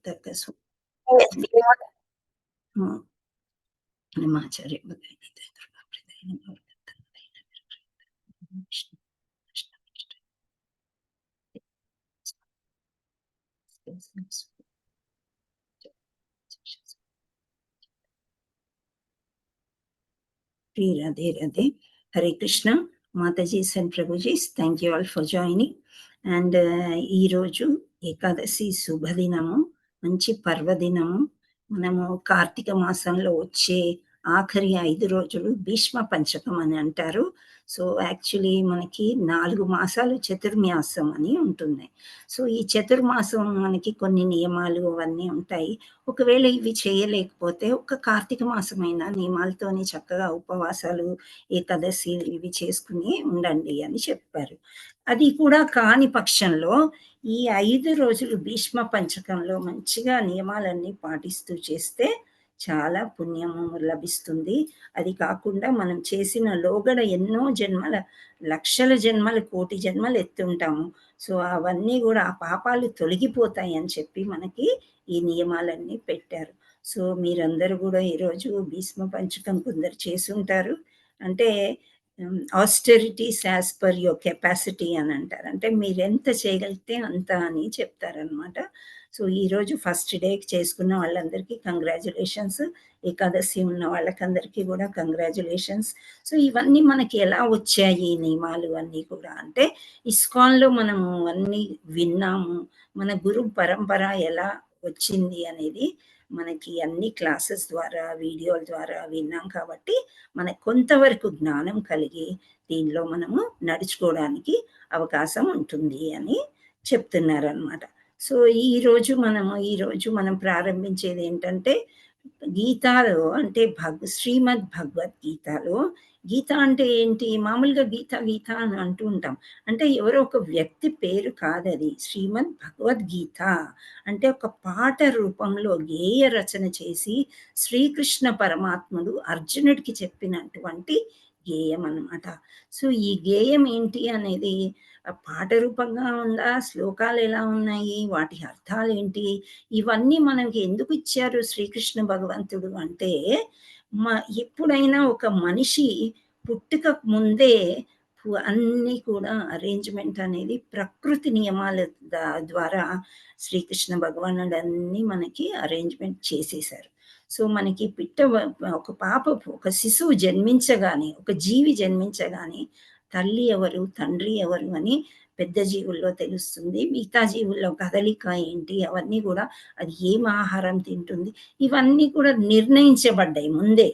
తగ్గసు Radhe Radhe. Hare Krishna. Mataji's and Prabhuji's, thank you all for joining. And ఈ రోజు ఏకాదశి శుభదినము, మంచి పర్వదినము. మనము కార్తీక మాసంలో వచ్చే ఆఖరి 5 రోజులు భీష్మ పంచకం అని అంటారు. సో యాక్చువల్లీ మనకి 4 మాసాలు చతుర్మాసం అని ఉంటుంది. సో ఈ చతుర్మాసం మనకి కొన్ని నియమాలు అవన్నీ ఉంటాయి. ఒకవేళ ఇవి చేయలేకపోతే ఒక కార్తీక మాసమైన నియమాలతోని చక్కగా ఉపవాసాలు, ఏకాదశి ఇవి చేసుకుని ఉండండి అని చెప్పారు. అది కూడా కాని పక్షంలో ఈ 5 రోజులు భీష్మ పంచకంలో మంచిగా నియమాలన్నీ పాటిస్తూ చేస్తే చాలా పుణ్యము లభిస్తుంది. అది కాకుండా మనం చేసిన లోగడ ఎన్నో జన్మల, లక్షల జన్మలు, కోటి జన్మలు ఎత్తుంటాము. సో అవన్నీ కూడా ఆ పాపాలు తొలగిపోతాయి అని చెప్పి మనకి ఈ నియమాలన్నీ పెట్టారు. సో మీరందరూ కూడా ఈరోజు భీష్మ పంచకం కొందరు చేసి ఉంటారు. అంటే austerities as per your capacity అని అంటారు. అంటే మీరు ఎంత చేయగలిగితే అంత అని చెప్తారనమాట. సో ఈరోజు ఫస్ట్ డే చేసుకున్న వాళ్ళందరికీ కంగ్రాచులేషన్స్. ఏకాదశి ఉన్న వాళ్ళకందరికీ కూడా కంగ్రాచులేషన్స్. సో ఇవన్నీ మనకి ఎలా వచ్చాయి ఈ నియమాలు అన్నీ కూడా అంటే ఇస్కాన్లో మనము అన్నీ విన్నాము. మన గురు పరంపర ఎలా వచ్చింది అనేది మనకి అన్ని క్లాసెస్ ద్వారా, వీడియోల ద్వారా విన్నాం కాబట్టి మనకు కొంతవరకు జ్ఞానం కలిగి దీనిలో మనము నడుచుకోవడానికి అవకాశం ఉంటుంది అని చెప్తున్నారనమాట. సో ఈరోజు మనం ప్రారంభించేది ఏంటంటే గీతాలో అంటే శ్రీమద్ భగవద్గీతలో గీత అంటే ఏంటి? మామూలుగా గీత గీత అని అంటూ ఉంటాం. అంటే ఎవరో ఒక వ్యక్తి పేరు కాదది. శ్రీమద్ భగవద్గీత అంటే ఒక పాట రూపంలో గేయ రచన చేసి శ్రీకృష్ణ పరమాత్ముడు అర్జునుడికి చెప్పినటువంటి గేయం అన్నమాట. సో ఈ గేయం ఏంటి అనేది పాట రూపంగా ఉందా, శ్లోకాలు ఎలా ఉన్నాయి, వాటి అర్థాలు ఏంటి, ఇవన్నీ మనకి ఎందుకు ఇచ్చారు శ్రీకృష్ణ భగవంతుడు అంటే ఎప్పుడైనా ఒక మనిషి పుట్టుక ముందే అన్నీ కూడా అరేంజ్మెంట్ అనేది ప్రకృతి నియమాల ద్వారా శ్రీకృష్ణ భగవానుడు అన్నీ మనకి అరేంజ్మెంట్ చేసేశారు. సో మనకి ఒక పాప, ఒక శిశువు జన్మించగానే, ఒక జీవి జన్మించగానే తల్లి ఎవరు, తండ్రి ఎవరు అని పెద్ద జీవుల్లో తెలుస్తుంది. మిగతా జీవుల్లో కదలిక ఏంటి అవన్నీ కూడా, అది ఏం ఆహారం తింటుంది, ఇవన్నీ కూడా నిర్ణయించబడ్డాయి ముందే.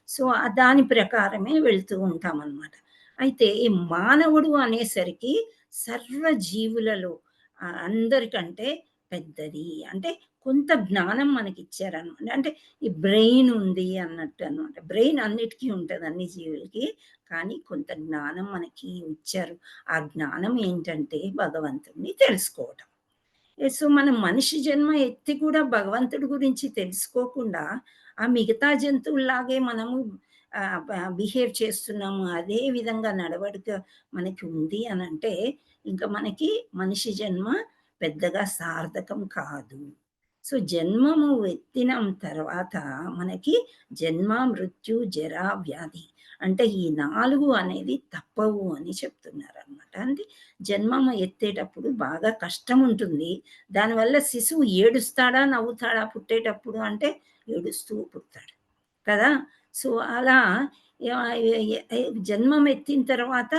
సో దాని ప్రకారమే వెళ్తూ ఉంటాం అన్నమాట. అయితే మానవుడు అనేసరికి సర్వజీవులలో అందరికంటే పెద్దది. అంటే కొంత జ్ఞానం మనకి ఇచ్చారనమాట. అంటే ఈ బ్రెయిన్ ఉంది అన్నట్టు అనమాట. బ్రెయిన్ అన్నిటికీ ఉంటుంది, అన్ని జీవులకి. కానీ కొంత జ్ఞానం మనకి ఇచ్చారు. ఆ జ్ఞానం ఏంటంటే భగవంతుడిని తెలుసుకోవటం. సో మనం మనిషి జన్మ ఎత్తి కూడా భగవంతుడి గురించి తెలుసుకోకుండా ఆ మిగతా జంతువుల్లాగే మనము బిహేవ్ చేస్తున్నాము, అదే విధంగా నడవడిక మనకి ఉంది అని అంటే ఇంకా మనకి మనిషి జన్మ పెద్దగా సార్థకం కాదు. సో జన్మము ఎత్తిన తర్వాత మనకి జన్మ, మృత్యు, జర, వ్యాధి అంటే ఈ 4 అనేది తప్పవు అని చెప్తున్నారు అనమాట. అంటే జన్మము ఎత్తేటప్పుడు బాగా కష్టం ఉంటుంది. దానివల్ల శిశువు ఏడుస్తాడా, నవ్వుతాడా పుట్టేటప్పుడు అంటే ఏడుస్తూ పుడతాడు కదా. సో అలా జన్మం ఎత్తిన తర్వాత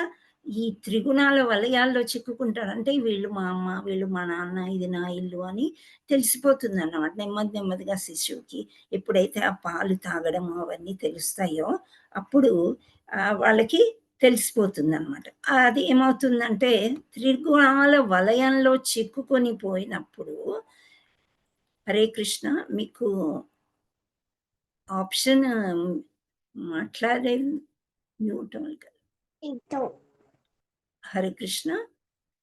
ఈ త్రిగుణాల వలయాల్లో చిక్కుకుంటాడు. అంటే వీళ్ళు మా అమ్మ, వీళ్ళు మా నాన్న, ఇది నా ఇల్లు అని తెలిసిపోతుంది అన్నమాట. నెమ్మదిగా శిశువుకి ఎప్పుడైతే ఆ పాలు తాగడం అవన్నీ తెలుస్తాయో అప్పుడు వాళ్ళకి తెలిసిపోతుంది అనమాట. అది ఏమవుతుందంటే త్రిగుణాల వలయంలో చిక్కుకొని పోయినప్పుడు, హరే కృష్ణ, మీకు ఆప్షన్ మాట్లాడేది మ్యూట్ కదా. హరే కృష్ణ,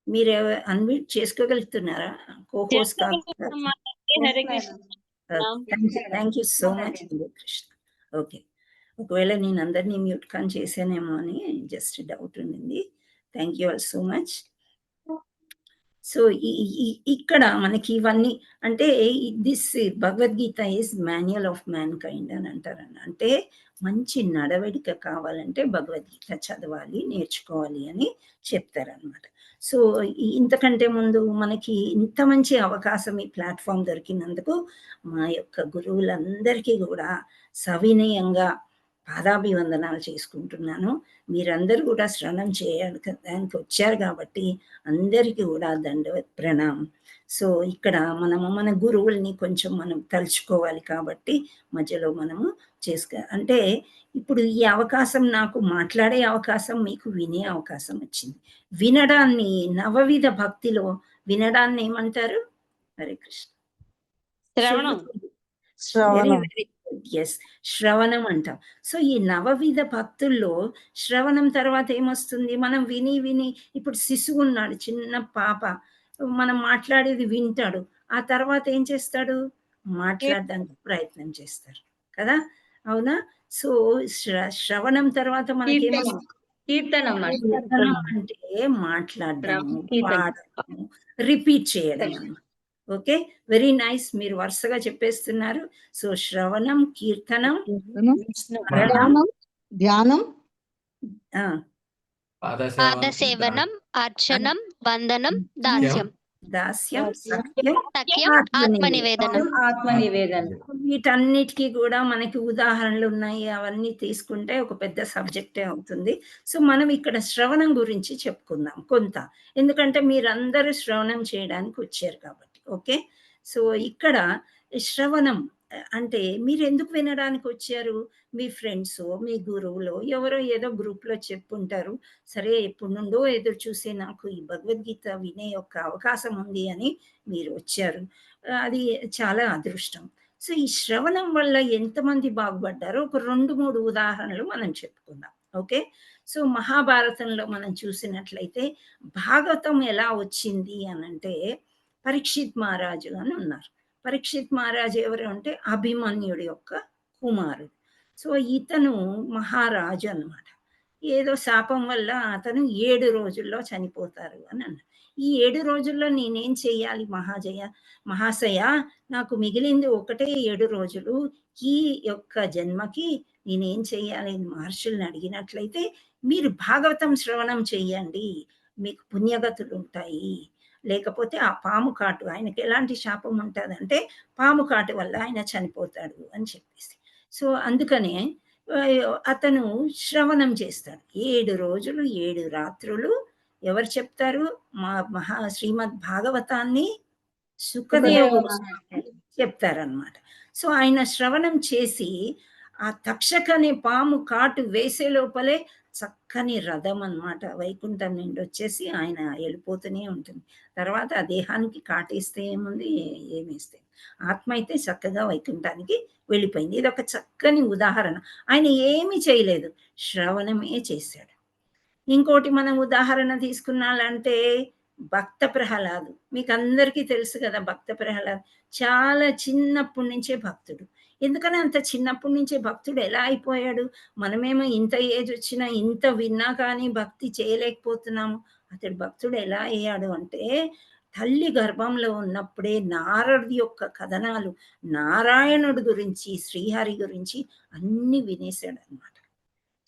మీరు అన్మ్యూట్ చేసుకోగలుగుతున్నారా? Cohost thank you so much Hare Krishna. Okay, ఒకవేళ నేను అందరినీ మ్యూట్ కాన్ చేశానేమో అని జస్ట్ డౌట్ ఉండింది. Thank you all so much. So, ఇ ఇ ఇక్కడ మనకి ఇవన్నీ అంటే this Bhagavad Gita is manual of mankind అని అంటారండి. అంటే మంచి నడవడిక కావాలంటే భగవద్గీత చదవాలి, నేర్చుకోవాలి అని చెప్తారనమాట. సో, ఇంతకంటే ముందు మనకి ఇంత మంచి అవకాశం ఈ ప్లాట్‌ఫార్మ్ దొరికినందుకు మా యొక్క గురువులందరికీ గూడా సవినయంగా పాదాభివందనాలు చేసుకుంటున్నాను. మీరందరూ గూడా శ్రవణం చేయడానికి వచ్చారు గాబట్టి అందరికీ గూడా దండవత్ ప్రణామం. సో, ఇక్కడ మనము మన గురువుల్ని కొంచెం మనం తలుచుకోవాలి కాబట్టి మధ్యలో మనము అంటే ఇప్పుడు ఈ అవకాశం నాకు మాట్లాడే అవకాశం, మీకు వినే అవకాశం వచ్చింది. వినడాన్ని నవవిధ భక్తిలో వినడాన్నేమంటారు? హరే కృష్ణ. శ్రవణం. వెరీ శ్రవణం. Very good. యెస్. శ్రవణం అంటాం. సో, ఈ నవవిధ భక్తుల్లో శ్రవణం తర్వాత ఏమొస్తుంది? మనం విని, విని ఇప్పుడు శిశువున్నాడు, చిన్న పాప. మనం మాట్లాడేది వింటాడు. ఆ తర్వాత ఏం చేస్తాడు? మాట్లాడడానికి ప్రయత్నం చేస్తారు. కదా! అవునా? సో, శ్రవణం తర్వాత మనకేమొస్తుంది? కీర్తనం కీర్తనం అంటే మాట్లాడడము, కీర్తనం. పాడడము, రిపీట్ చేయడం అన్నమాట. ఓకే. Very nice. మీరు వరుసగా చెప్పేస్తున్నారు. సో, శ్రవణం, కీర్తనం, స్మరణం, ధ్యానం, ఆ! పాదసేవనం, అర్చనం, వందనం, దాస్యం. దాస్యం, సఖ్యం, సఖ్యం, ఆత్మనివేదనం. ఆత్మనివేదన. వీటన్నిటికి కూడా మనకి ఉదాహరణలున్నాయి. అవన్నీ తీసుకుంటే ఒక పెద్ద సబ్జెక్టే అవుతుంది. సో, మనం ఇక్కడ శ్రవణం గురించి చెప్పుకుందాం కొంత. ఎందుకంటే మీరందరూ శ్రవణం చేయడానికి వచ్చారు కాబట్టి. ఓకే. సో, ఇక్కడ శ్రవణం అంటే మీరెందుకు వినడానికొచ్చారు? మీ ఫ్రెండ్సో, మీ గురువులో ఎవరో ఏదో గ్రూప్‌లో చెప్పుంటారు. సరే ఎప్పటినుండో ఎదురు చూసే నాకు ఈ భగవద్గీత వినే యొక్క అవకాశం ఉంది అని మీరు వచ్చారు. అది చాలా అదృష్టం. సో, ఈ శ్రవణం వల్ల ఎంతమంది బాగుపడ్డారో ఒక 2, 3 ఉదాహరణలు మనం చెప్పుకుందాం. ఓకే. సో, మహాభారతంలో మనం చూసినట్లయితే భాగవతం ఎలా వచ్చింది అనంటే పరీక్షిత్ మహారాజు అని ఉన్నారు. పరీక్షిత్ మహారాజు ఎవరు అంటే అభిమన్యుడి యొక్క కుమారుడు. సో, ఇతను మహారాజు అన్నమాట. ఏదో శాపం వల్ల అతను 7 రోజుల్లో చనిపోతారు అని అన్నారు. ఈ 7 రోజుల్లో నేనేం చేయాలి మహాశయ, నాకు మిగిలింది ఒకటే 7 రోజులు. ఈ యొక్క జన్మకి నేనేం చేయాలి అని మహర్షుల్ని అడిగినట్లయితే, మీరు భాగవతం శ్రవణం చేయండి. మీకు పుణ్యగతులుంటాయి. లేకపోతే ఆ పాము కాటు ఆయనకెలాంటి శాపం ఉంటదంటే, పాము కాటు వల్ల ఆయన చనిపోతాడు అని చెప్పేసి. సో, అందుకనే అతను శ్రవణం చేస్తాడు. 7 రోజులు, 7 రాత్రులు ఎవరు చెప్తారు? శ్రీమద్ భాగవతాన్ని సుఖదేవుడు చెప్తారనమాట. సో, ఆయన శ్రవణం చేసి, ఆ తక్షక అనే పాము కాటు వేసే లోపలే చక్కని రథం అనమాట. వైకుంఠం నుండొచ్చేసి ఆయన ఎళ్ళిపోతూనే ఉంటుంది. తర్వాత ఆ దేహానికి కాటేస్తే ఏముంది? ఏమేస్తే ఆత్మ అయితే చక్కగా వైకుంఠానికి వెళ్ళిపోయింది. ఇదొక చక్కని ఉదాహరణ. ఆయన ఏమి చేయలేదు. శ్రవణమే చేశాడు. ఇంకోటి మనం ఉదాహరణ తీసుకున్నాలంటే భక్త ప్రహ్లాదు. మీకందరికీ తెలుసు కదా! భక్త ప్రహ్లాద్. చాలా చిన్నప్పటి నుంచే భక్తుడు. ఎందుకని అంత చిన్నప్పటి నుంచే భక్తుడు ఎలా అయిపోయాడు? మనమేమో ఇంత ఏజ్ వచ్చినా, ఇంత విన్నా కానీ భక్తి చేయలేకపోతున్నాము. అతడు భక్తుడు ఎలా అయ్యాడు అంటే, తల్లి గర్భంలో ఉన్నప్పుడే నారదుడి యొక్క కథనాలు, నారాయణుడి గురించి, శ్రీహరి గురించి అన్నీ వినేసాడనమాట.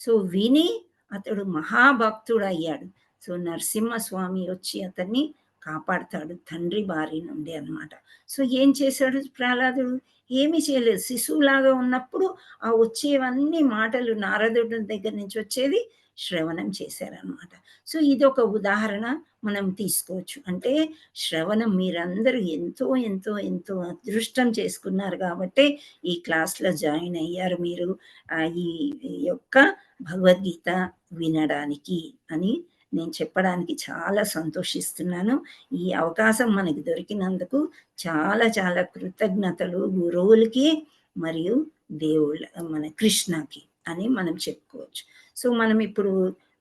సో, విని అతడు మహాభక్తుడయ్యాడు. సో, నరసింహస్వామి వచ్చి అతన్ని కాపాడతాడు తండ్రి బారి నుండి అన్నమాట. సో, ఏం చేశాడు ప్రహ్లాదుడు? ఏమీ చేయలేదు. శిశువులాగా ఉన్నప్పుడు ఆ వచ్చేవన్నీ మాటలు నారదుడి దగ్గర నుంచి వచ్చేది శ్రవణం చేశారనమాట. సో, ఇదొక ఉదాహరణ మనం తీసుకోవచ్చు. అంటే శ్రవణం మీరందరూ ఎంతో, ఎంతో, ఎంతో అదృష్టం చేసుకున్నారు గాబట్టే ఈ క్లాస్‌లో జాయిన్ అయ్యారు మీరు. ఈ యొక్క భగవద్గీత వినడానికి అని నేను చెప్పడానికి చాలా సంతోషిస్తున్నాను. ఈ అవకాశం మనకి దొరికినందుకు చాలా చాలా కృతజ్ఞతలు గురువులకి మరియు మన కృష్ణకి అని మనం చెప్పుకోవచ్చు. సో, మనం ఇప్పుడు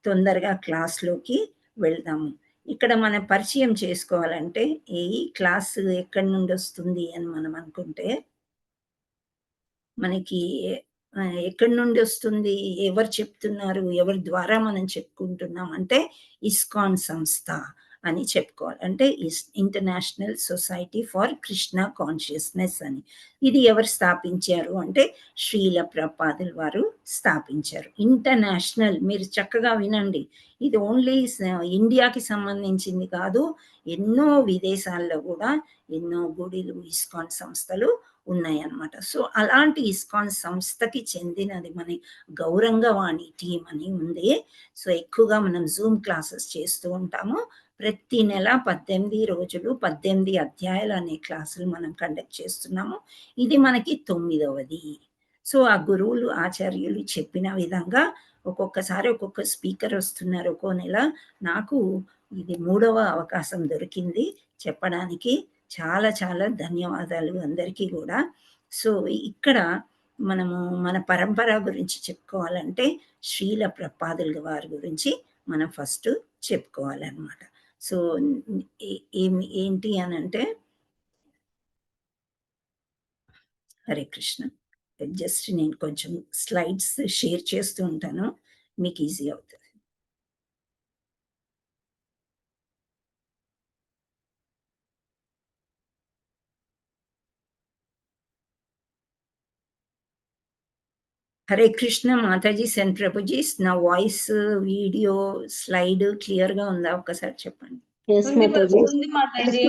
తొందరగా క్లాస్‌లోకి వెళ్దాము. ఇక్కడ మన పరిచయం చేసుకోవాలంటే ఈ క్లాస్ ఎక్కడి నుండొస్తుంది అని మనం అనుకుంటే మనకి ఎక్కడి నుండొస్తుంది? ఎవరు చెప్తున్నారు? ఎవరి ద్వారా మనం చెప్పుకుంటున్నాం అంటే, ఇస్కాన్ సంస్థ అని చెప్పుకోవాలి. అంటే international society for Krishna consciousness అని. ఇది ఎవరు స్థాపించారు అంటే శ్రీల ప్రభుపాదుల వారు స్థాపించారు. ఇంటర్నేషనల్ మీరు చక్కగా వినండి. ఇది ఓన్లీ ఇండియాకి సంబంధించింది కాదు. ఎన్నో విదేశాల్లో గూడా ఎన్నో గుడిలు, ఇస్కాన్ సంస్థలు ఉన్నాయన్నమాట. సో, అలాంటి ఇస్కాన్ సంస్థకి చెందినది మన గౌరంగవాణి టీమ్ అని ఉంది. సో, ఎక్కువగా మనం జూమ్ క్లాసెస్ చేస్తూ ఉంటాము. ప్రతి నెల 18 రోజులు 18 అధ్యాయాలు అనే క్లాసులు మనం కండక్ట్ చేస్తున్నాము. ఇది మనకి 9వది. సో, ఆ గురువులు, ఆచార్యులు చెప్పిన విధంగా ఒక్కొక్కసారి ఒక్కొక్క స్పీకర్ వస్తున్నారు ఒక్కో నెల. నాకు ఇది 3వ అవకాశం దొరికింది చెప్పడానికి. చాలా చాలా ధన్యవాదాలు అందరికీ గూడా. సో, ఇక్కడ మనము మన పరంపర గురించి చెప్పుకోవాలంటే శ్రీల ప్రభుపాదుల వారి గురించి మనం ఫస్ట్ చెప్పుకోవాలనమాట. సో, ఏంటి అనంటే హరే కృష్ణ. జస్ట్ నేను కొంచెం స్లైడ్స్ షేర్ చేస్తూ ఉంటాను. మీకు ఈజీ అవుతది. హరే కృష్ణ మాతాజీ సెండ్ ప్రభుజీస్. నా వాయిస్, వీడియో, స్లైడ్ క్లియర్‌గా ఉందా? ఒక్కసారి చెప్పండి. Yes, ఉంది Mataji. ఉంది Mataji.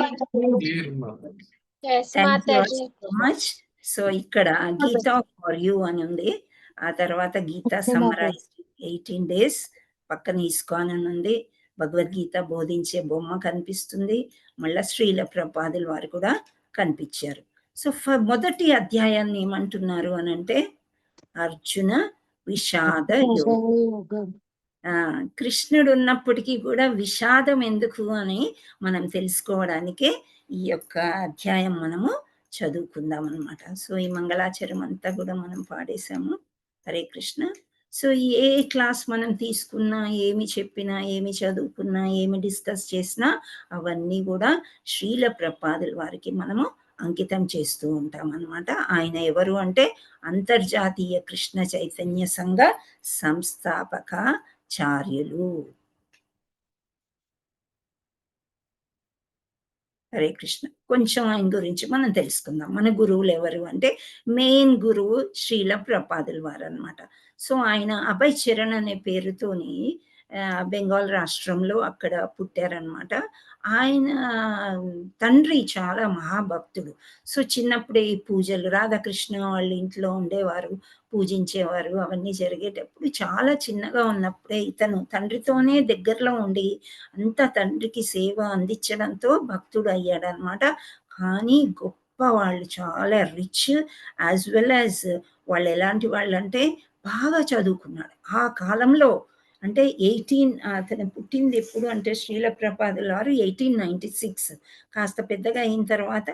Yes, thank you Mataji. So much. So, ఇక్కడ గీతా ఫర్ యూ అని ఉంది. ఆ తర్వాత గీత Okay, సమ్మరైజ్డ్ 18 డేస్. పక్కన ఇస్కాన్ అని ఉంది. భగవద్గీత బోధించే బొమ్మ కనిపిస్తుంది. మళ్ళా శ్రీల ప్రభుపాదుల వారు కూడా కనిపించారు. సో, మొదటి అధ్యాయాన్ని ఏమంటున్నారు అనంటే అర్జున విషాద యోగం. Yoga. కృష్ణుడు ఉన్నప్పటికీ కూడా విషాదం ఎందుకు అని మనం తెలుసుకోవడానికే ఈ యొక్క అధ్యాయం మనము చదువుకుందాం అనమాట. సో, ఈ మంగళాచరం అంతా కూడా మనం పాడేశాము. హరే కృష్ణ. సో, ఏ క్లాస్ మనం తీసుకున్నా, ఏమి చెప్పినా, ఏమి చదువుకున్నా, ఏమి డిస్కస్ చేసినా అవన్నీ కూడా శ్రీల ప్రభుపాదుల వారికి మనము అంకితం చేస్తూ ఉంటామనమాట. ఆయన ఎవరు అంటే అంతర్జాతీయ కృష్ణ చైతన్య సంఘ సంస్థాపకాచార్యులు. హరే కృష్ణ. కొంచెం ఆయన గురించి మనం తెలుసుకుందాం. మన గురువులు ఎవరు అంటే మెయిన్ గురువు శ్రీల ప్రభుపాదుల వారనమాట. సో, ఆయన అభయ్ చరణ్ అనే పేరుతోని బెంగాల్ రాష్ట్రంలో అక్కడ పుట్టారనమాట. ఆయన తండ్రి చాలా మహాభక్తుడు. సో, చిన్నప్పుడే ఈ పూజలు రాధాకృష్ణ వాళ్ళ ఇంట్లో ఉండేవారు. పూజించేవారు. అవన్నీ జరిగేటప్పుడు చాలా చిన్నగా ఉన్నప్పుడే ఇతను తండ్రితోనే దగ్గరలో ఉండి అంతా తండ్రికి సేవ అందించడంతో భక్తుడు అయ్యాడనమాట. కానీ గొప్ప వాళ్ళు చాలా రిచ్ యాజ్ వెల్ యాజ్ వాళ్ళు ఎలాంటి వాళ్ళంటే బాగా చదువుకున్నాడు. ఆ కాలంలో అంటే అతను పుట్టింది ఎప్పుడు అంటే శ్రీల ప్రభుపాదుల వారు 1896 కాస్త పెద్దగా అయిన తర్వాత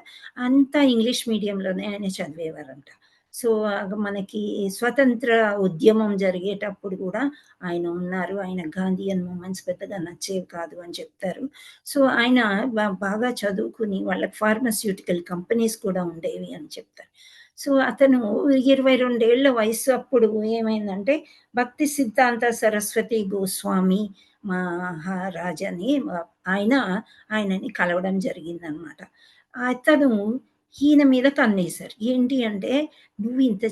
అంతా ఇంగ్లీష్ మీడియంలోనే ఆయన చదివేవారంట. సో, మనకి స్వతంత్ర ఉద్యమం జరిగేటప్పుడు కూడా ఆయన ఉన్నారు. ఆయన గాంధీయన్ మూవ్‌మెంట్స్ పెద్దగా నచ్చేవి కాదు అని చెప్తారు. సో, ఆయన బాగా చదువుకుని వాళ్ళకి ఫార్మాస్యూటికల్ కంపెనీస్ కూడా ఉండేవి అని చెప్తారు. సో, అతను 22 ఏళ్ల వయస్సు అప్పుడు ఏమైందంటే భక్తి సిద్ధాంత సరస్వతి గోస్వామి మహారాజ్ అని ఆయనని కలవడం జరిగిందనమాట. అతను ఈయన మీద కన్నేశారు. ఏంటి అంటే, "నువ్వు ఇంత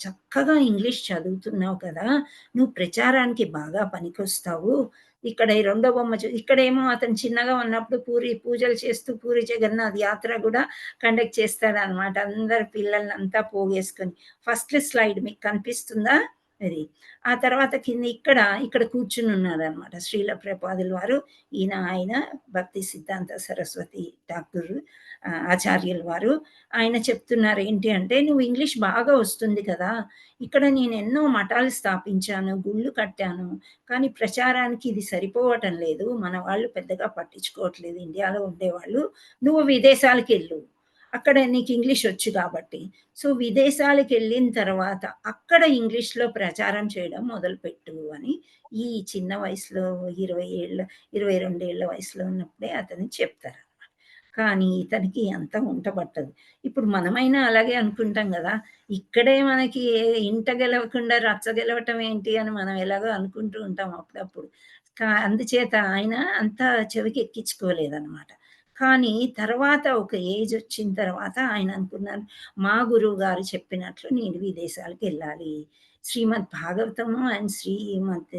చక్కగా ఇంగ్లీష్ చదువుతున్నావు కదా! నువ్వు ప్రచారానికి బాగా పనికొస్తావు. ఇక్కడ ఈ రెండో బొమ్మ ఇక్కడేమో అతను చిన్నగా ఉన్నప్పుడు పూజలు చేస్తూ పూరి జగన్నాథ్ యాత్ర గూడా కండక్ట్ చేస్తాడనమాట. అందరు పిల్లలనంతా పోగేసుకొని. ఫస్ట్ స్లైడ్ మీకు కనిపిస్తుందా? అది. ఆ తర్వాత ఇక్కడ కూర్చునున్నారనమాట శ్రీల ప్రభుపాదుల వారు. ఆయన భక్తి సిద్ధాంత సరస్వతి ఠాకూర్ ఆచార్యుల వారు. ఆయన చెప్తున్నారు ఏంటి అంటే, "నువ్వు ఇంగ్లీష్ బాగా వస్తుంది కదా! ఇక్కడ నేను ఎన్నో మఠాలు స్థాపించాను, గుళ్ళు కట్టాను. కానీ ప్రచారానికి ఇది సరిపోవటం లేదు. మన వాళ్ళు పెద్దగా పట్టించుకోవట్లేదు ఇండియాలో ఉండేవాళ్ళు. నువ్వు విదేశాలకెళ్ళు. అక్కడ నీకు ఇంగ్లీష్ వచ్చు కాబట్టి. సో, విదేశాలకెళ్ళిన తర్వాత అక్కడ ఇంగ్లీష్‌లో ప్రచారం చేయడం మొదలుపెట్టు" అని ఈ చిన్న వయసులో 22 ఏళ్ల వయసులో ఉన్నప్పుడే అతను చెప్తారనమాట. కానీ ఇతనికి అంత వంట పట్టదు. ఇప్పుడు మనమైనా అలాగే అనుకుంటాం గదా! ఇక్కడే మనకి ఇంట గెలవకుండా రచ్చ గెలవటం ఏంటి అని మనం ఎలాగో అనుకుంటూ ఉంటాం అప్పుడప్పుడు. అందుచేత ఆయన అంత చెవికి ఎక్కించుకోలేదనమాట. కానీ తర్వాత ఒక ఏజ్ వచ్చిన తర్వాత ఆయన అనుకున్నారు, మా గురువు గారు చెప్పినట్లు నేను విదేశాలకెళ్ళాలి. శ్రీమద్ భాగవతము అండ్ శ్రీమద్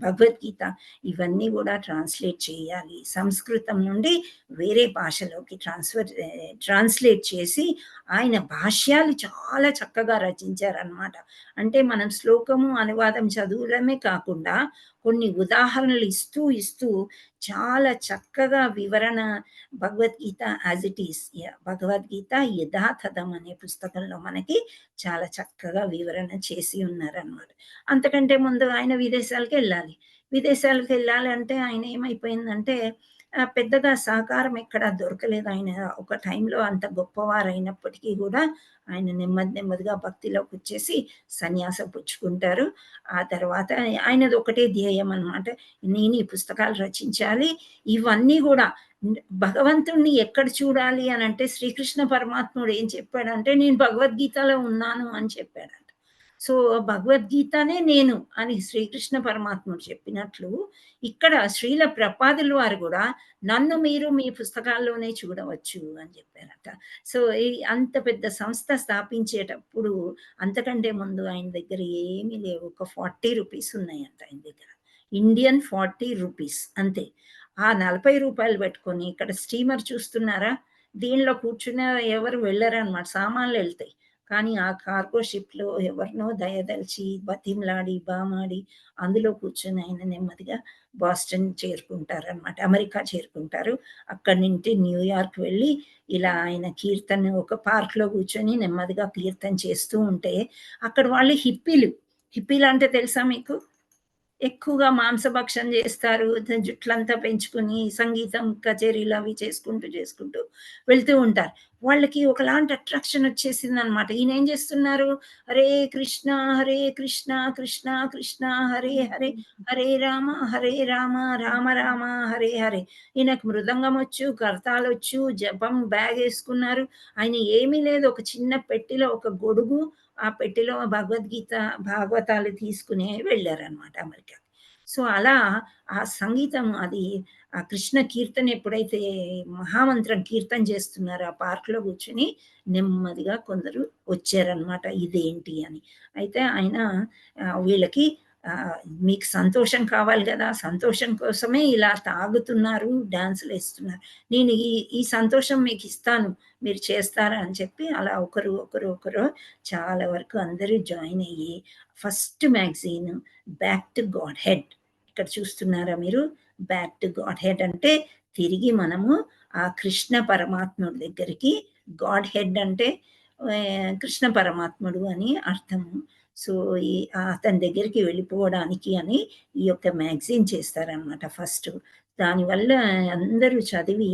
భగవద్గీత ఇవన్నీ గూడా ట్రాన్స్‌లేట్ చేయాలి. సంస్కృతం నుండి వేరే భాషలోకి ట్రాన్స్‌లేట్ చేసి ఆయన భాష్యాలు చాలా చక్కగా రచించారనమాట. అంటే మనం శ్లోకము, అనువాదం చదవడమే కాకుండా కొన్ని ఉదాహరణలు ఇస్తూ చాలా చక్కగా వివరణ Bhagavad Gita as it is Bhagavad Gita యథాతథం అనే పుస్తకంలో మనకి చాలా చక్కగా వివరణ చేసి ఉన్నారనమాట. అంతకంటే ముందు ఆయన విదేశాలకెళ్ళాలి. విదేశాలకెళ్ళాలంటే ఆయన ఏమైపోయిందంటే పెద్దగా సహకారం ఎక్కడా దొరకలేదు. ఆయన ఒక టైంలో అంత గొప్పవారైనప్పటికీ గూడా ఆయన నెమ్మదిగా భక్తిలోకొచ్చేసి సన్యాసం పుచ్చుకుంటారు. ఆ తర్వాత ఆయనది ఒకటే ధ్యేయం అనమాట. నేను ఈ పుస్తకాలు రచించాలి. ఇవన్నీ గూడా భగవంతుడిని ఎక్కడ చూడాలి అనంటే శ్రీకృష్ణ పరమాత్ముడు ఏం చెప్పాడంటే, నేను భగవద్గీతలో ఉన్నాను అని చెప్పాడంట. సో, భగవద్గీతనే నేను అని శ్రీకృష్ణ పరమాత్ముడు చెప్పినట్లు, ఇక్కడ శ్రీల ప్రపాదుల వారు గూడా నన్ను మీరు మీ పుస్తకాల్లోనే చూడవచ్చు అని చెప్పారట. సో, ఈ అంత పెద్ద సంస్థ స్థాపించేటప్పుడు అంతకంటే ముందు ఆయన దగ్గర ఏమీ లేవు. ఒక ₹40 ఉన్నాయంట ఆయన దగ్గర. ఇండియన్ ₹40 అంతే. ఆ ₹40 పెట్టుకొని ఇక్కడ స్టీమర్ చూస్తున్నారా? దీనిలో కూర్చున్న ఎవరు వెళ్ళరనమాట. సామాన్లెళ్తాయి. కానీ ఆ కార్గో షిప్‌లో ఎవరినో దయదలిచి, బతిమలాడి, బామాడి అందులో కూర్చొని ఆయన నెమ్మదిగా బాస్టన్ చేరుకుంటారనమాట. అమెరికా చేరుకుంటారు. అక్కడి నుండి న్యూయార్క్ వెళ్ళి ఇలా ఆయన కీర్తన ఒక పార్క్‌లో కూర్చొని నెమ్మదిగా కీర్తన చేస్తూ ఉంటే, అక్కడ వాళ్ళు హిప్పీలు. హిప్పీలంటే తెలుసా మీకు? ఎక్కువగా మాంసభక్షం చేస్తారు. జుట్లంతా పెంచుకొని సంగీతం కచేరీలు అవి చేసుకుంటూ వెళ్తూ ఉంటారు. వాళ్ళకి ఒకలాంటి అట్రాక్షన్ వచ్చేసిందనమాట. ఈయనేం చేస్తున్నారు? హరే కృష్ణ, హరే కృష్ణ, కృష్ణ కృష్ణ హరే హరే, హరే రామ, హరే రామ, రామ రామ హరే హరే. ఈయనకు మృదంగం వచ్చు, కరతాళొచ్చు, జపం బ్యాగేసుకున్నారు. ఆయన ఏమీ లేదు. ఒక చిన్న పెట్టెలో ఒక గొడుగు, ఆ పెట్టెలో భగవద్గీత, భాగవతాలు తీసుకునే వెళ్ళారనమాట అమెరికాకి. సో, అలా ఆ సంగీతం అది ఆ కృష్ణ కీర్తన ఎప్పుడైతే మహామంత్రం కీర్తన చేస్తున్నారో ఆ పార్క్‌లో కూర్చొని నెమ్మదిగా కొందరు వచ్చారనమాట. ఇదేంటి అని. అయితే ఆయన వీళ్ళకి మీకు సంతోషం కావాలి గదా! సంతోషం కోసమే ఇలా తాగుతున్నారు, డాన్సులేస్తున్నారు. నేను ఈ సంతోషం మీకిస్తాను. మీరు చేస్తారా అని చెప్పి అలా ఒకరు చాలా వరకు అందరూ జాయిన్ అయ్యి first magazine 'back to God head' ఇక్కడ చూస్తున్నారా మీరు? 'బ్యాక్ టు గాడ్ హెడ్' అంటే తిరిగి మనము ఆ కృష్ణ పరమాత్ముడి దగ్గరికి, గాడ్ హెడ్ అంటే కృష్ణ పరమాత్ముడు అని అర్థము. సో, అతని దగ్గరికి వెళ్ళిపోవడానికి అని ఈ యొక్క మ్యాగజైన్ చేస్తారనమాట ఫస్టు. దానివల్ల అందరూ చదివి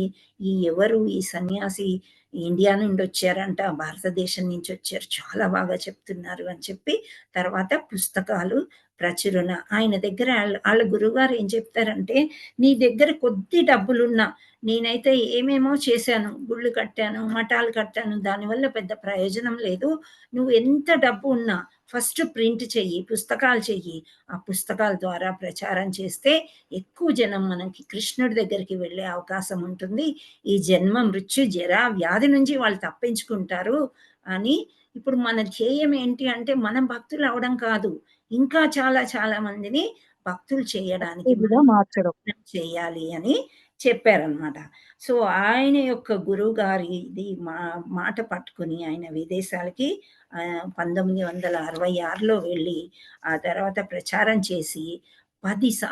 ఎవరు ఈ సన్యాసి ఇండియా నుండొచ్చారంట, భారతదేశం నుంచొచ్చారు, చాలా బాగా చెప్తున్నారు అని చెప్పి తర్వాత పుస్తకాలు ప్రచురణ. ఆయన దగ్గర ఆళ్ళ గురువుగారు ఏం చెప్తారంటే, "నీ దగ్గర కొద్ది డబ్బులున్నా నేనైతే ఏమేమో చేశాను. గుళ్ళు కట్టాను, మఠాలు కట్టాను. దానివల్ల పెద్ద ప్రయోజనం లేదు. నువ్వు ఎంత డబ్బు ఉన్నా ఫస్ట్ ప్రింట్ చెయ్యి, పుస్తకాలు చెయ్యి. ఆ పుస్తకాల ద్వారా ప్రచారం చేస్తే ఎక్కువ జనం మనకి కృష్ణుడి దగ్గరికి వెళ్ళే అవకాశం ఉంటుంది. ఈ జన్మ, మృత్యు, జర, వ్యాధి నుంచి వాళ్ళు తప్పించుకుంటారు" అని. ఇప్పుడు మన ధ్యేయం ఏంటి అంటే మనం భక్తులు అవ్వడం కాదు. ఇంకా చాలా మందిని భక్తులు చేయడానికి మార్చడం. చేయాలి అని చెప్పారనమాట. సో, ఆయన యొక్క గురువుగారిది మాట పట్టుకొని ఆయన విదేశాలకి 1966లో వెళ్ళి, ఆ తర్వాత ప్రచారం చేసి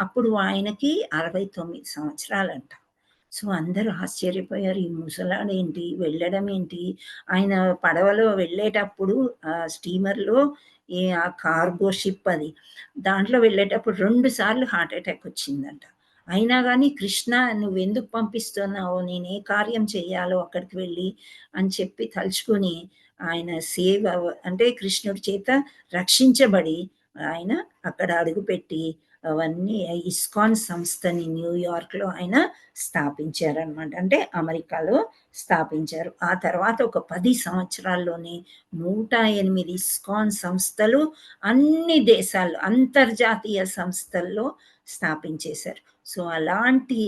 అప్పుడు ఆయనకి 69 సంవత్సరాలంట. సో, అందరూ ఆశ్చర్యపోయారు. ఈ ముసలాడేంటి? వెళ్ళడం ఏంటి? ఆయన పడవలో వెళ్ళేటప్పుడు స్టీమర్‌లో ఆ కార్గో షిప్ అది. దాంట్లో వెళ్ళేటప్పుడు 2 సార్లు హార్ట్ అటాక్ వచ్చిందంట. అయినా గాని కృష్ణ నువ్వెందుకు పంపిస్తున్నావో, నేను ఏ కార్యం చేయాలో అక్కడికి వెళ్ళి అని చెప్పి తలుచుకొని ఆయన అంటే కృష్ణుడి చేత రక్షించబడి ఆయన అక్కడ అడుగుపెట్టి అవన్నీ ఇస్కాన్ సంస్థని న్యూయార్క్లో ఆయన స్థాపించారనమాట. అంటే అమెరికాలో స్థాపించారు. ఆ తర్వాత ఒక 10 సంవత్సరాల్లోనే 108 ఇస్కాన్ సంస్థలు అన్ని దేశాల్లో అంతర్జాతీయ సంస్థల్లో స్థాపించేశారు. సో అలాంటి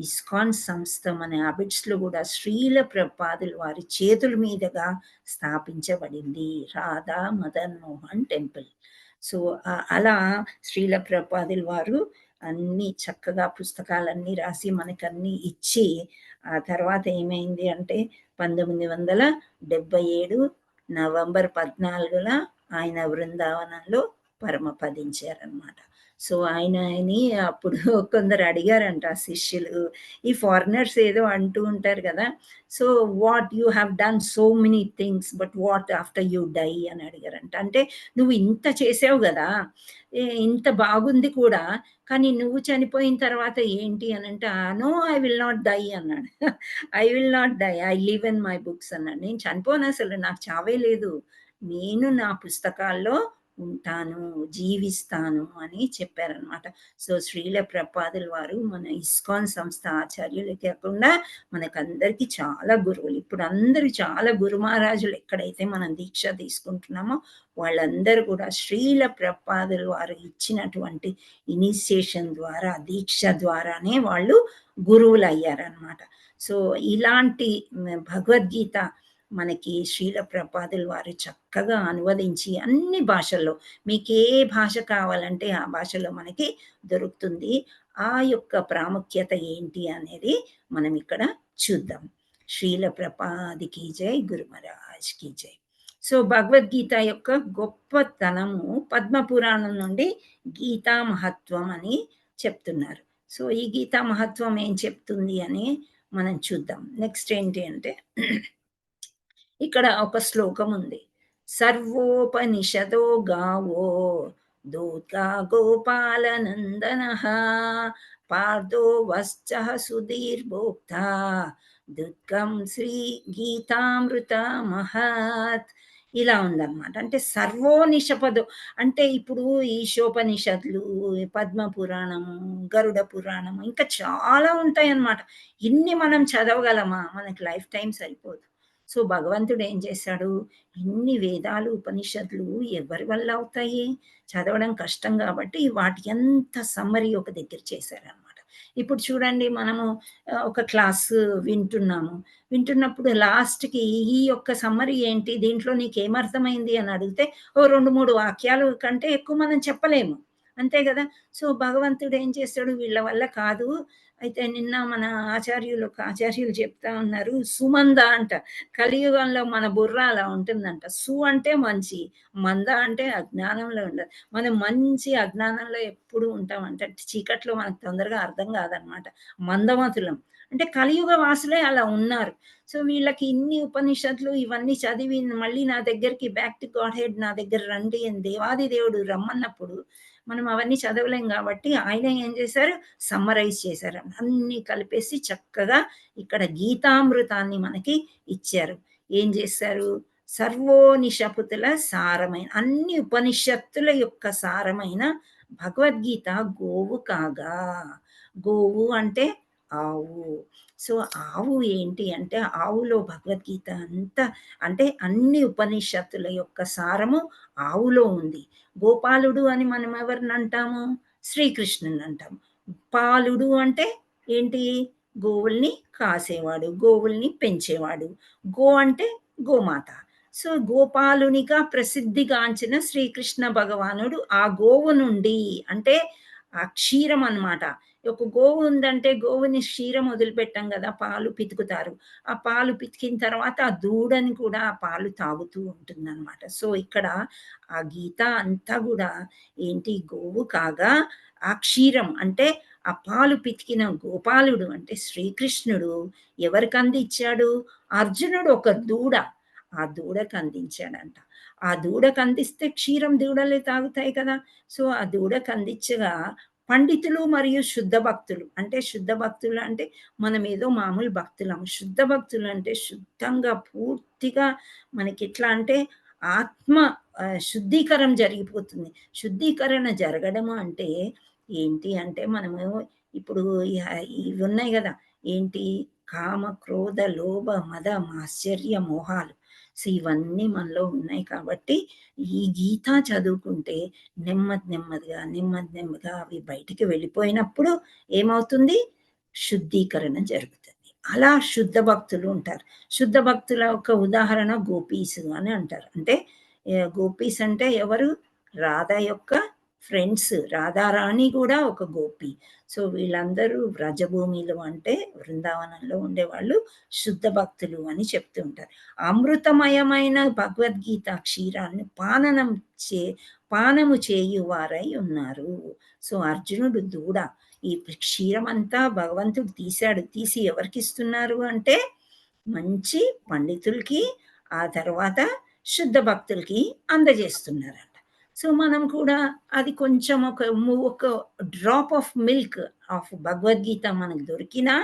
ఇస్కాన్ సంస్థ మన అబిడ్స్లో కూడా శ్రీల ప్రభుపాదుల వారి చేతుల మీదుగా స్థాపించబడింది, రాధా మదన్ మోహన్ టెంపుల్. సో అలా శ్రీల ప్రభుపాదుల వారు అన్ని చక్కగా పుస్తకాలన్నీ రాసి మనకన్నీ ఇచ్చి, ఆ తర్వాత ఏమైంది అంటే 1977 నవంబర్ 14న ఆయన బృందావనంలో పరమపదించారనమాట. సో ఆయనని అప్పుడు కొందరు అడిగారంట ఆ శిష్యులు, ఈ ఫారినర్స్ ఏదో అంటూ ఉంటారు కదా, so what you have done so many things but what after you die అని అడిగారంట. అంటే నువ్వు ఇంత చేసావు కదా, ఇంత బాగుంది కూడా, కానీ నువ్వు చనిపోయిన తర్వాత ఏంటి అని అంటే, no I will not die అన్నాడు. I will not die, I live in my books అన్నాడు. నేను చనిపోను, అసలు నాకు చావే లేదు, నేను నా పుస్తకాల్లో ఉంటాను, జీవిస్తాను అని చెప్పారనమాట. సో శ్రీల ప్రభుపాదుల వారు మన ఇస్కాన్ సంస్థ ఆచార్యులే కాకుండా మనకందరికీ చాలా గురువులు. ఇప్పుడు అందరూ చాలా గురు మహారాజులు ఎక్కడైతే మనం దీక్ష తీసుకుంటున్నామో వాళ్ళందరూ కూడా శ్రీల ప్రభుపాదుల వారు ఇచ్చినటువంటి ఇనిషియేషన్ ద్వారా, దీక్ష ద్వారానే వాళ్ళు గురువులు అయ్యారనమాట. సో ఇలాంటి భగవద్గీత మనకి శ్రీల ప్రభుపాదుల వారు చక్కగా అనువదించి అన్ని భాషల్లో, మీకు ఏ భాష కావాలంటే ఆ భాషలో మనకి దొరుకుతుంది. ఆ యొక్క ప్రాముఖ్యత ఏంటి అనేది మనం ఇక్కడ చూద్దాం. శ్రీల ప్రభుపాదికి జై, గురు మహారాజ్కి జై. సో భగవద్గీత యొక్క గొప్పతనము పద్మపురాణం నుండి గీతా మహత్వం అని చెప్తున్నారు. సో ఈ గీతా మహత్వం ఏం చెప్తుంది అని మనం చూద్దాం. నెక్స్ట్ ఏంటి అంటే, ఇక్కడ ఒక శ్లోకం ఉంది, సర్వోపనిషదో గావో దూత్గా గోపాలనందన పార్థో వశ్చ సుధీర్భోక్త దుఃఖం శ్రీ గీతామృత మహత్. ఇలా ఉందన్నమాట. అంటే సర్వోనిషపదో అంటే ఇప్పుడు ఈశోపనిషత్తులు, పద్మ పురాణము, గరుడ పురాణము ఇంకా చాలా ఉంటాయన్నమాట. ఇన్ని మనం చదవగలమా? మనకి లైఫ్ టైం సరిపోదు. సో భగవంతుడు ఏం చేశాడు, ఇన్ని వేదాలు ఉపనిషత్తులు ఎవరి వల్ల అవుతాయి, చదవడం కష్టం కాబట్టి వాటి ఎంత సమ్మరీ ఒక దగ్గర చేశారనమాట. ఇప్పుడు చూడండి, మనము ఒక క్లాస్ వింటున్నప్పుడు లాస్ట్కి ఈ యొక్క సమ్మరీ ఏంటి, దీంట్లో నీకు ఏమర్థమైంది అని అడిగితే ఓ 2-3 వాక్యాలు కంటే ఎక్కువ మనం చెప్పలేము, అంతే కదా. సో భగవంతుడు ఏం చేస్తాడు, వీళ్ళ వల్ల కాదు. అయితే నిన్న మన ఆచార్యులు చెప్తా ఉన్నారు, సుమంద అంట, కలియుగంలో మన బుర్ర అలా ఉంటుందంట. సు అంటే మంచి, మంద అంటే అజ్ఞానంలో ఉండదు. మనం మంచి అజ్ఞానంలో ఎప్పుడు ఉంటామంట, చీకట్లో మనకు తొందరగా అర్థం కాదనమాట, మందమతులం. అంటే కలియుగ వాసులే అలా ఉన్నారు. సో వీళ్ళకి ఇన్ని ఉపనిషత్తులు ఇవన్నీ చదివి మళ్ళీ నా దగ్గరికి బ్యాక్ టు గాడ్ హెడ్, నా దగ్గర రండి అని దేవాది దేవుడు రమ్మన్నప్పుడు మనం అవన్నీ చదవలేం కాబట్టి ఆయన ఏం చేశారు, సమ్మరైజ్ చేశారు, అన్ని కలిపేసి చక్కగా ఇక్కడ గీతామృతాన్ని మనకి ఇచ్చారు. ఏం చేశారు, సర్వోనిషపుతుల సారమైన, అన్ని ఉపనిషత్తుల యొక్క సారమైన భగవద్గీత గోవు కాగా. గోవు అంటే ఆవు. సో ఆవు ఏంటి అంటే, ఆవులో భగవద్గీత అంతా, అంటే అన్ని ఉపనిషత్తుల యొక్క సారము ఆవులో ఉంది. గోపాలుడు అని మనం ఎవరిని అంటాము, శ్రీకృష్ణుని అంటాము. పాలుడు అంటే ఏంటి, గోవుల్ని కాసేవాడు, గోవుల్ని పెంచేవాడు. గో అంటే గోమాత. సో గోపాలునిగా ప్రసిద్ధిగాంచిన శ్రీకృష్ణ భగవానుడు ఆ గోవు నుండి, అంటే ఆ క్షీరం అన్నమాట. ఒక గోవు ఉందంటే గోవుని క్షీరం వదిలిపెట్టాం కదా, పాలు పితుకుతారు. ఆ పాలు పితికిన తర్వాత ఆ దూడని కూడా ఆ పాలు తాగుతూ ఉంటుందన్నమాట. సో ఇక్కడ ఆ గీత అంతా కూడా ఏంటి, గోవు కాగా ఆ క్షీరం అంటే ఆ పాలు పితికిన గోపాలుడు అంటే శ్రీకృష్ణుడు ఎవరికి అందించాడు, అర్జునుడు ఒక దూడ, ఆ దూడకు అందించాడంట. ఆ దూడకు అందిస్తే క్షీరం దూడలే తాగుతాయి కదా. సో ఆ దూడకు అందించగా పండితులు మరియు శుద్ధ భక్తులు, అంటే శుద్ధ భక్తులు అంటే మనం ఏదో మామూలు భక్తులం, శుద్ధ భక్తులు అంటే శుద్ధంగా పూర్తిగా మనకి ఎట్లా అంటే ఆత్మ శుద్ధీకరణ జరిగిపోతుంది. శుద్ధీకరణ జరగడము అంటే ఏంటి అంటే మనము ఇప్పుడు ఇవి ఉన్నాయి గదా! ఏంటి కామ, క్రోధ, లోభ, మద, మాత్సర్య, మోహాలు. సో, ఇవన్నీ మనలో ఉన్నాయి కాబట్టి ఈ గీత చదువుకుంటే నెమ్మదిగా అవి బయటికి వెళ్ళిపోయినప్పుడు ఏమవుతుంది? శుద్ధీకరణ జరుగుతుంది. అలా శుద్ధ భక్తులు ఉంటారు. శుద్ధ భక్తుల ఒక ఉదాహరణ గోపీస్ అని అంటారు. అంటే గోపీస్ అంటే ఎవరు? రాధ యొక్క ఫ్రెండ్స్. రాధారాణి కూడా ఒక గోపి. సో, వీళ్ళందరూ వ్రజభూమిలో అంటే వృందావనంలో ఉండేవాళ్ళు శుద్ధ భక్తులు అని చెప్తూ ఉంటారు. అమృతమయమైన భగవద్గీత క్షీరాన్ని పానము చేయువారై ఉన్నారు. సో, అర్జునుడు దూడ. ఈ క్షీరమంతా భగవంతుడు తీశాడు. తీసి ఎవరికిస్తున్నారు అంటే మంచి పండితులకి, ఆ తర్వాత శుద్ధ భక్తులకి అందజేస్తున్నారంట. సో, మనం కూడా అది కొంచెం ఒక drop of milk of Bhagavad Gita మనకు దొరికినా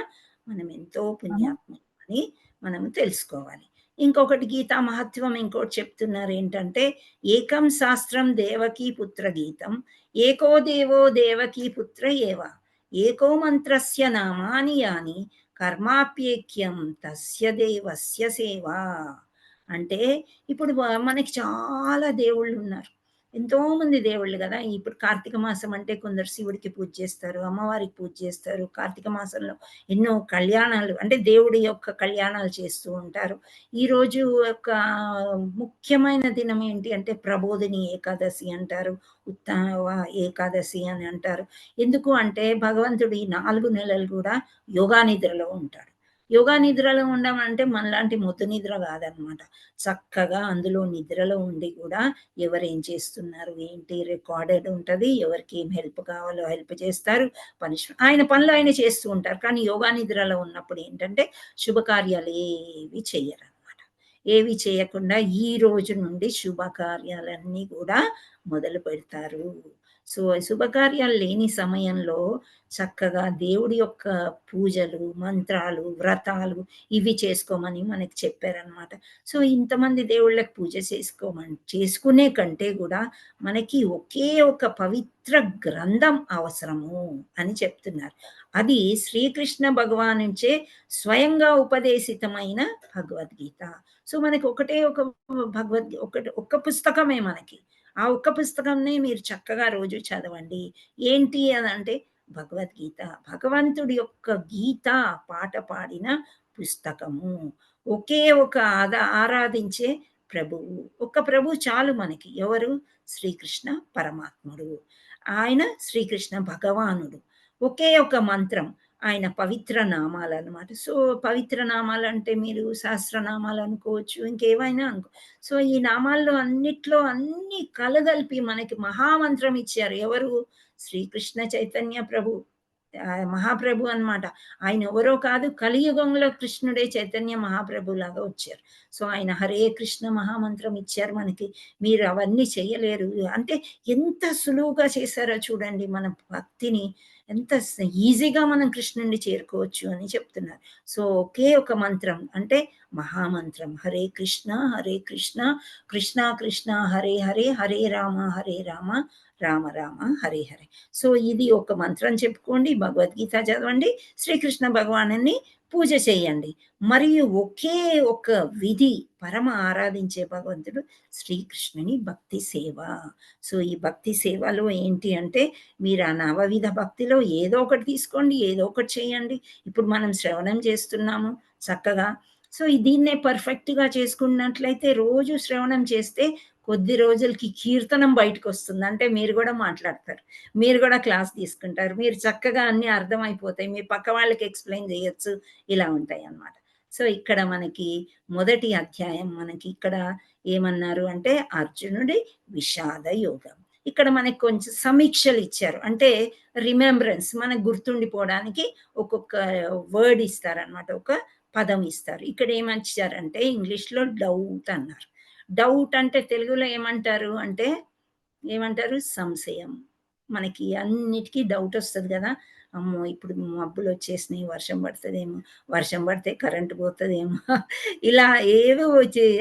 మనం ఎంతో పుణ్యాత్ములం అని మనం తెలుసుకోవాలి. ఇంకొకటి గీతా మహత్వం ఇంకోటి చెప్తున్నారు ఏంటంటే, ఏకం శాస్త్రం దేవకీ పుత్ర గీతం, ఏకో దేవో దేవకీ పుత్ర ఏవ, ఏకో మంత్రస్య నామాని యాని కర్మాప్యేక్యం తస్య దేవస్య సేవ. అంటే ఇప్పుడు మనకి చాలా దేవుళ్ళు ఉన్నారు. ఎంతో మంది దేవుళ్ళు కదా! ఇప్పుడు కార్తీక మాసం అంటే కొందరు శివుడికి పూజ చేస్తారు, అమ్మవారికి పూజ చేస్తారు. కార్తీక మాసంలో ఎన్నో కళ్యాణాలు అంటే దేవుడి యొక్క కళ్యాణాలు చేస్తూ ఉంటారు. ఈరోజు యొక్క ముఖ్యమైన దినం ఏంటి అంటే ప్రబోధిని ఏకాదశి అంటారు, ఉత్తవ ఏకాదశి అని అంటారు. ఎందుకు అంటే భగవంతుడు ఈ 4 నెలలు కూడా యోగా నిద్రలో ఉంటాడు. యోగా నిద్రలో ఉండడం అంటే మనలాంటి మొద్దు నిద్ర కాదనమాట. చక్కగా అందులో నిద్రలో ఉండి కూడా ఎవరేం చేస్తున్నారు, ఏంటి రికార్డెడ్ ఉంటది. ఎవరికి ఏం హెల్ప్ కావాలో హెల్ప్ చేస్తారు. ఆయన పనులు ఆయన చేస్తూ ఉంటారు. కానీ యోగా నిద్రలో ఉన్నప్పుడు ఏంటంటే శుభకార్యాలు ఏవి చెయ్యరనమాట. ఏవి చేయకుండా ఈ రోజు నుండి శుభకార్యాలన్నీ కూడా మొదలు పెడతారు. సో, శుభకార్యాలు లేని సమయంలో చక్కగా దేవుడి యొక్క పూజలు, మంత్రాలు, వ్రతాలు ఇవి చేసుకోమని మనకి చెప్పారనమాట. సో, ఇంతమంది దేవుళ్ళకి పూజ చేసుకునే కంటే కూడా మనకి ఒకే ఒక పవిత్ర గ్రంథం అవసరము అని చెప్తున్నారు. అది శ్రీకృష్ణ భగవానుంచే స్వయంగా ఉపదేశితమైన భగవద్గీత. సో, మనకి ఒకటే ఒక ఒక్క పుస్తకమే మనకి. ఆ ఒక్క పుస్తకంనే మీరు చక్కగా రోజు చదవండి. ఏంటి అనంటే భగవద్గీత. భగవంతుడి యొక్క గీత పాట పాడిన పుస్తకము. ఒకే ఒక ఆరాధించే ప్రభువు. ఒక్క ప్రభువు చాలు మనకి. ఎవరు? శ్రీకృష్ణ పరమాత్ముడు. ఆయన శ్రీకృష్ణ భగవానుడు. ఒకే ఒక మంత్రం. ఆయన పవిత్ర నామాలనమాట. సో, పవిత్ర నామాలంటే మీరు సహస్రనామాలు అనుకోవచ్చు, ఇంకేవైనా సో, ఈ నామాల్లో అన్నిట్లో అన్నీ కలగలిపి మనకి మహామంత్రం ఇచ్చారు. ఎవరు? శ్రీకృష్ణ చైతన్య ప్రభు. మహాప్రభు అన్నమాట. ఆయన ఎవరో కాదు, కలియుగంలో కృష్ణుడే చైతన్య మహాప్రభులాగా వచ్చారు. సో, ఆయన హరే కృష్ణ మహామంత్రం ఇచ్చారు మనకి. మీరు అవన్నీ చెయ్యలేరు. అంటే ఎంత సులువుగా చేశారో చూడండి మన భక్తిని. ఎంత ఈజీగా మనం కృష్ణుడిని చేరుకోవచ్చు అని చెప్తున్నారు. సో, ఒకే ఒక మంత్రం అంటే మహామంత్రం. హరే కృష్ణ, కృష్ణ కృష్ణ హరే హరే, హరే రామ, రామ రామ హరే హరే. సో, ఇది ఒక మంత్రం చెప్పుకోండి, భగవద్గీత చదవండి, శ్రీకృష్ణ భగవానుని పూజ చేయండి. మరియు ఒకే ఒక విధి, పరమ ఆరాధించే భగవంతుడు శ్రీకృష్ణుని భక్తి సేవ. సో, ఈ భక్తి సేవలో ఏంటి అంటే మీరు ఆ నవవిధ భక్తిలో ఏదో ఒకటి తీసుకోండి, ఏదో ఒకటి చేయండి. ఇప్పుడు మనం శ్రవణం చేస్తున్నాము చక్కగా. సో, దీన్నే పర్ఫెక్ట్‌గా చేసుకున్నట్లయితే రోజు శ్రవణం చేస్తే కొద్ది రోజులకి కీర్తనం బయటకొస్తుంది. అంటే మీరు గూడా మాట్లాడతారు. మీరు గూడా క్లాస్ తీసుకుంటారు. మీరు చక్కగా అన్నీ అర్థమైపోతాయి. మీ పక్క వాళ్ళకి ఎక్స్‌ప్లెయిన్ జేయొచ్చు. ఇలా ఉంటాయన్నమాట. సో, ఇక్కడ మనకి మొదటి అధ్యాయం మనకి ఇక్కడ ఏమన్నారు అంటే అర్జునుడి విషాద యోగం. ఇక్కడ మనకి కొంచెం సమీక్షలిచ్చారు. అంటే రిమెంబరెన్స్ మనకు గుర్తుండిపోవడానికి ఒక్కొక్క వర్డ్ ఇస్తారనమాట. ఒక పదం ఇస్తారు. ఇక్కడ ఏమిచ్చారంటే ఇంగ్లీష్‌లో డౌట్ అన్నారు. డౌట్ అంటే తెలుగులో ఏమంటారు అంటే, ఏమంటారు? సంశయం. మనకి అన్నిటికి డౌటొస్తది గదా! అమ్మో! ఇప్పుడు మబ్బులొచ్చేసినాయి, వర్షం పడతదేమో, వర్షం పడితే కరెంట్ పోతదేమో, ఇలా ఏవో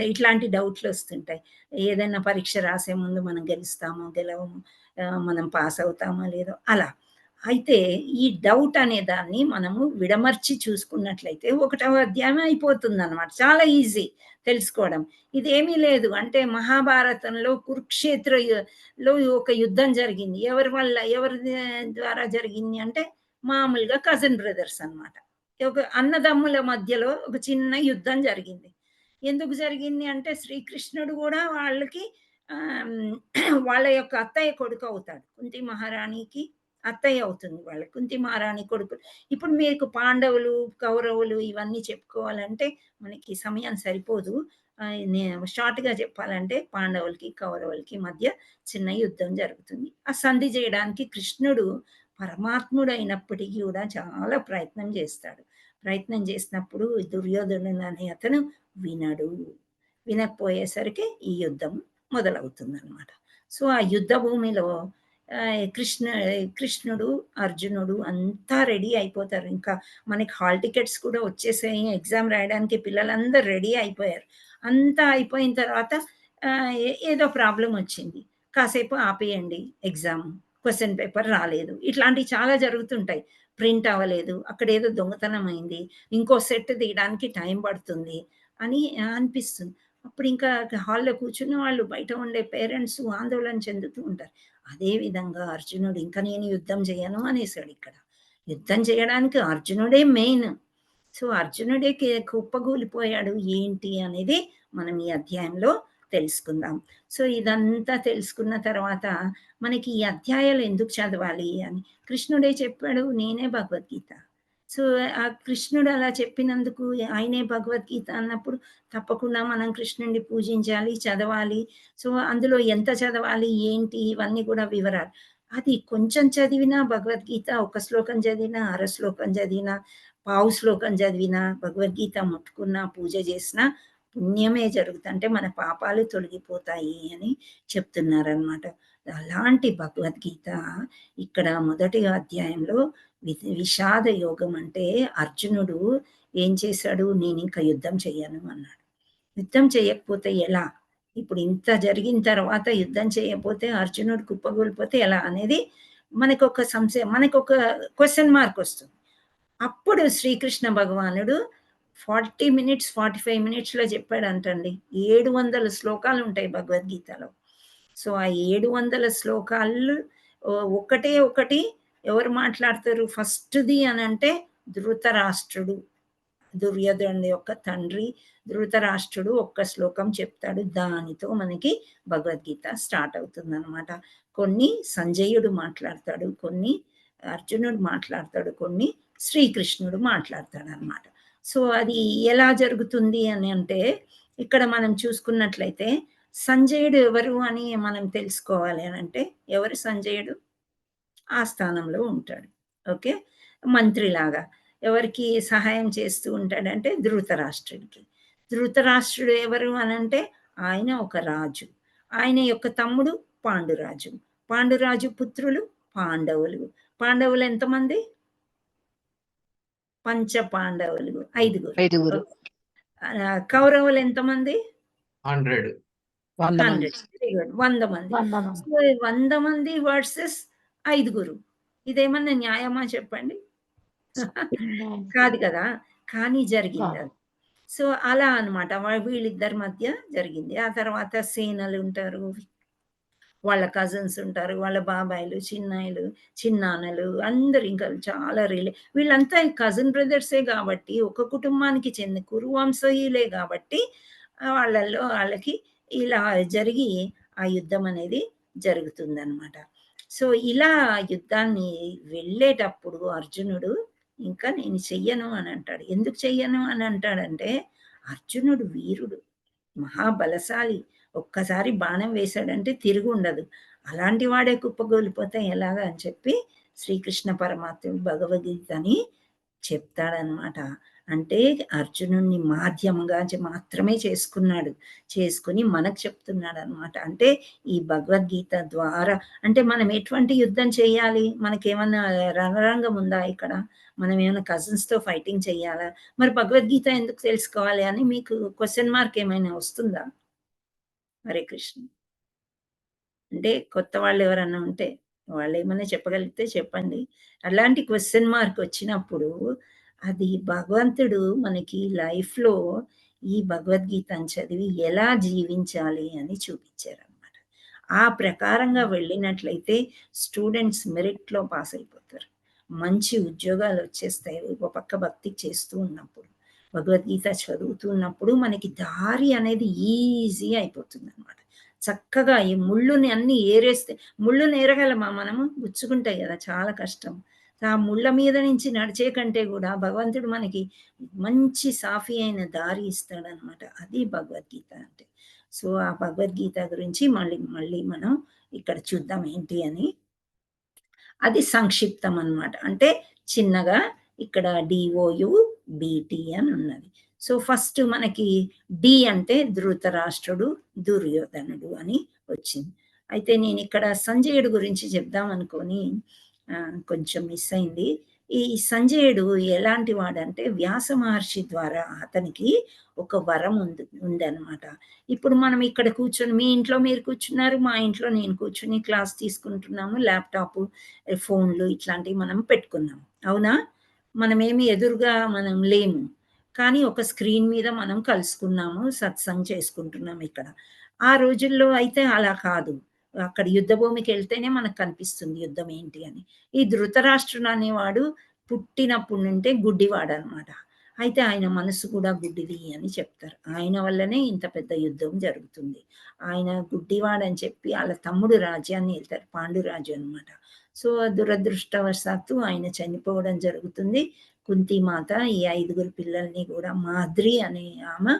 ఇట్లాంటి డౌట్‌లొస్తుంటాయి. ఏదైనా పరీక్ష రాసే ముందు మనం గెలుస్తామో, గెలవమో, మనం పాస్ అవుతామో లేదో అలా. అయితే ఈ డౌట్ అనే దాన్ని మనము విడమర్చి చూసుకున్నట్లయితే 1వ అధ్యాయం అయిపోతుందనమాట. చాలా ఈజీ తెలుసుకోవడం. ఇదేమీ లేదు. అంటే మహాభారతంలో కురుక్షేత్రలో ఒక యుద్ధం జరిగింది. ఎవరి ద్వారా జరిగింది అంటే మామూలుగా కజిన్ బ్రదర్స్ అన్నమాట. ఒక అన్నదమ్ముల మధ్యలో ఒక చిన్న యుద్ధం జరిగింది. ఎందుకు జరిగింది అంటే శ్రీకృష్ణుడు గూడా వాళ్ళకి వాళ్ళ యొక్క అత్తయ్య కొడుకవుతాడు. కుంతి మహారాణికి అత్తయ్య అవుతుంది వాళ్ళకి. కుంతి మహారాణి కొడుకు. ఇప్పుడు మీకు పాండవులు, కౌరవులు ఇవన్నీ చెప్పుకోవాలంటే మనకి సమయం సరిపోదు. షార్ట్‌గా చెప్పాలంటే పాండవులకి, కౌరవులకి మధ్య చిన్న యుద్ధం జరుగుతుంది. ఆ సంధి జేయడానికి కృష్ణుడు పరమాత్ముడైనప్పటికీ గూడా చాలా ప్రయత్నం జేస్తాడు. ప్రయత్నం జేసినప్పుడు దుర్యోధనుడు అనే అతను వినడు. వినకపోయేసరికి ఈ యుద్ధం మొదలవుతుందనమాట. సో, ఆ యుద్ధ భూమిలో కృష్ణుడు, అర్జునుడు అంతా రెడీ అయిపోతారు. ఇంకా మనకి హాల్ టికెట్స్ కూడా వచ్చేసాయి. ఎగ్జామ్ రాయడానికి పిల్లలందరూ రెడీ అయిపోయారు. అంతా అయిపోయిన తర్వాత ఏదో ప్రాబ్లమ్ వచ్చింది. కాసేపు ఆపేయండి ఎగ్జామ్. క్వెషన్ పేపర్ రాలేదు. ఇట్లాంటివి చాలా జరుగుతుంటాయి. ప్రింట్ అవ్వలేదు. అక్కడేదో దొంగతనం అయింది. ఇంకో సెట్ తీయడానికి టైం పడుతుంది అని అనిపిస్తుంది. అప్పుడు ఇంకా హాల్‌లో కూర్చున్న వాళ్ళు బయట ఉండే పేరెంట్స్ ఆందోళన చెందుతూ ఉంటారు. అదే విధంగా అర్జునుడు ఇంక నేను యుద్ధం చేయను అనేసాడిక్కడ. యుద్ధం చేయడానికి అర్జునుడే మెయిన్. సో, అర్జునుడే కుప్పగూలిపోయాడు. ఏంటి అనేది మనం ఈ అధ్యాయంలో తెలుసుకుందాం. సో, ఇదంతా తెలుసుకున్న తర్వాత మనకి ఈ అధ్యాయాలు ఎందుకు చదవాలి అని కృష్ణుడే చెప్పాడు. నేనే భగవద్గీత. సో, ఆ కృష్ణుడు అలా చెప్పినందుకు ఆయనే భగవద్గీత అన్నప్పుడు తప్పకుండా మనం కృష్ణుడిని పూజించాలి, చదవాలి. సో, అందులో ఎంత చదవాలి, ఏంటి ఇవన్నీ కూడా వివరాలు. అది కొంచెం చదివినా భగవద్గీత ఒక శ్లోకం చదివినా, అర శ్లోకం చదివినా, పావు శ్లోకం చదివినా, భగవద్గీత ముట్టుకున్నా, పూజ చేసినా పుణ్యమే జరుగుతుంది. అంటే మన పాపాలు తొలగిపోతాయి అని చెప్తున్నారనమాట. అలాంటి భగవద్గీత ఇక్కడ మొదటి అధ్యాయంలో విషాద యోగం అంటే అర్జునుడు ఏం చేశాడు? నేనింక యుద్ధం చెయ్యను అన్నాడు. యుద్ధం చేయకపోతే ఎలా? ఇప్పుడు ఇంత జరిగిన తర్వాత యుద్ధం చేయకపోతే అర్జునుడు కుప్పగూలిపోతే ఎలా అనేది మనకొక సంశయం, మనకొక క్వెషన్ మార్క్ వస్తుంది. అప్పుడు శ్రీకృష్ణ భగవానుడు 40 మినిట్స్, 45 మినిట్స్‌లో చెప్పాడంటండి. 700 శ్లోకాలుంటాయి భగవద్గీతలో. సో, ఆ 700 శ్లోకాలు ఒకటే ఒకటి ఎవరు మాట్లాడతారు ఫస్ట్‌ది అనంటే ధృతరాష్ట్రుడు. దుర్యోధనుడి యొక్క తండ్రి ధృతరాష్ట్రుడు ఒక్క శ్లోకం చెప్తాడు. దానితో మనకి భగవద్గీత స్టార్ట్ అవుతుందనమాట. కొన్ని సంజయుడు మాట్లాడతాడు, కొన్ని అర్జునుడు మాట్లాడతాడు, కొన్ని శ్రీకృష్ణుడు మాట్లాడతాడనమాట. సో, అది ఎలా జరుగుతుంది అని అంటే, ఇక్కడ మనం చూసుకున్నట్లయితే సంజయుడు ఎవరు అని మనం తెలుసుకోవాలి అనంటే, ఎవరు సంజయుడు? ఆస్థానంలో ఉంటాడు. ఓకే. మంత్రిలాగా. ఎవరికి సహాయం చేస్తూ ఉంటాడంటే ధృతరాష్ట్రుడికి. ధృతరాష్ట్రుడు ఎవరు అనంటే ఆయన ఒక రాజు. ఆయన యొక్క తమ్ముడు పాండురాజు. పాండురాజు పుత్రులు పాండవులు. పాండవులు ఎంతమంది? పంచ పాండవులు. 5గురు. 5గురు. కౌరవులు ఎంతమంది? 100. 100 మంది. 100. Very good. 100 మంది. 100 మంది. సో, 100 మంది వర్సెస్ 5గురు. ఇదేమన్నా న్యాయమా చెప్పండి? కాదు కదా! కానీ జరిగిందది. సో, అలా అన్నమాట. వీళ్ళిద్దరి మధ్య జరిగింది. ఆ తర్వాత సేనలుంటారు. వాళ్ళ కజిన్స్ ఉంటారు. వాళ్ళ బాబాయిలు, చిన్నాయిలు, చిన్నాన్నలు అందరూ ఇంకా చాలా వీళ్ళంతా కజిన్ బ్రదర్సే గాబట్టి, ఒక కుటుంబానికి చెందిన కురువంశీయులే గాబట్టి వాళ్ళకి ఇలా జరిగి ఆ యుద్ధం అనేది జరుగుతుందనమాట. సో, ఇలా యుద్ధాన్ని వెళ్ళేటప్పుడు అర్జునుడు ఇంకా నేను చెయ్యను అని అంటాడు. ఎందుకు చెయ్యను అని అంటాడంటే, అర్జునుడు వీరుడు, మహాబలశాలి. ఒక్కసారి బాణం వేశాడంటే తిరుగుండదు. అలాంటి వాడే కుప్పగూలిపోతే ఎలాగా అని చెప్పి శ్రీకృష్ణ పరమాత్ముడు భగవద్గీతని చెప్తాడనమాట. అంటే అర్జునుడిని మాధ్యమంగా మాత్రమే చేసుకున్నాడు. చేసుకొని మనకు చెప్తున్నాడనమాట. అంటే ఈ భగవద్గీత ద్వారా అంటే మనం ఎటువంటి యుద్ధం చేయాలి? మనకేమన్నా రణరంగం ఉందా ఇక్కడ? మనం ఏమైనా కజిన్స్‌తో ఫైటింగ్ చేయాలా? మరి భగవద్గీత ఎందుకు తెలుసుకోవాలి అని మీకు క్వెషన్ మార్క్ ఏమైనా వస్తుందా? హరే కృష్ణ. అంటే కొత్త వాళ్ళు ఎవరన్నా ఉంటే వాళ్ళేమన్నా చెప్పగలిగితే చెప్పండి. అలాంటి క్వెషన్ మార్క్ వచ్చినప్పుడు అది భగవంతుడు మనకి లైఫ్‌లో ఈ భగవద్గీతను చదివి ఎలా జీవించాలి అని చూపించారనమాట. ఆ ప్రకారంగా వెళ్ళినట్లయితే స్టూడెంట్స్ మెరిట్‌లో పాస్ అయిపోతారు. మంచి ఉద్యోగాలొచ్చేస్తాయి. ఒక పక్క భక్తి చేస్తూ ఉన్నప్పుడు. భగవద్గీత చదువుతున్నప్పుడు మనకి దారి అనేది ఈజీ అయిపోతుందనమాట. చక్కగా ఈ ముళ్ళుని అన్నీ ఏరేస్తే ముళ్ళుని ఏరగలమా మనము? గుచ్చుకుంటాయి గదా! చాలా కష్టం. ఆ ముళ్ళ మీద నుంచి నడిచే కంటే గూడా భగవంతుడు మనకి మంచి సాఫీ అయిన దారి ఇస్తాడనమాట. అది భగవద్గీత అంటే. సో, ఆ భగవద్గీత గురించి మళ్ళీ మళ్ళీ మనం ఇక్కడ చూద్దాం ఏంటి అని. అది సంక్షిప్తం అన్నమాట. అంటే చిన్నగా ఇక్కడ డీఓయు, బీటీ అని ఉన్నది. సో, ఫస్ట్ మనకి డి అంటే ధృతరాష్ట్రుడు, దుర్యోధనుడు అని వచ్చింది. అయితే నేనిక్కడ సంజయుడు గురించి చెప్దాం అనుకోని కొంచెం మిస్ అయింది. ఈ సంజయుడు ఎలాంటి వాడంటే వ్యాస మహర్షి ద్వారా అతనికి ఒక వరం ఉందన్నమాట. ఇప్పుడు మనం ఇక్కడ కూర్చొని మీ ఇంట్లో మీరు కూర్చున్నారు, మా ఇంట్లో నేను కూర్చొని క్లాస్ తీసుకుంటున్నాము. ల్యాప్‌టాపు, ఫోన్‌లు ఇట్లాంటివి మనం పెట్టుకున్నాం. అవునా? మనమేమి ఎదురుగా మనం లేము. కానీ ఒక స్క్రీన్ మీద మనం కలుసుకున్నాము, సత్సంగ్ చేసుకుంటున్నాం ఇక్కడ. ఆ రోజుల్లో అయితే అలా కాదు. అక్కడ యుద్ధ భూమికెళ్తేనే మనకు కనిపిస్తుంది యుద్ధం ఏంటి అని. ఈ ధృతరాష్ట్రుడు అనేవాడు పుట్టినప్పటి నుండే గుడ్డివాడనమాట. అయితే ఆయన మనసు కూడా గుడ్డిది అని చెప్తారు. ఆయన వల్లనే ఇంత పెద్ద యుద్ధం జరుగుతుంది. ఆయన గుడ్డివాడని చెప్పి ఆళ్ళ తమ్ముడు రాజ్యాన్ని ఏలుతారు. పాండురాజు అనమాట. సో, దురదృష్టవశాత్తు ఆయన చనిపోవడం జరుగుతుంది. కుంతీమాత ఈ 5గురు పిల్లల్ని కూడా మాద్రి అనే ఆమె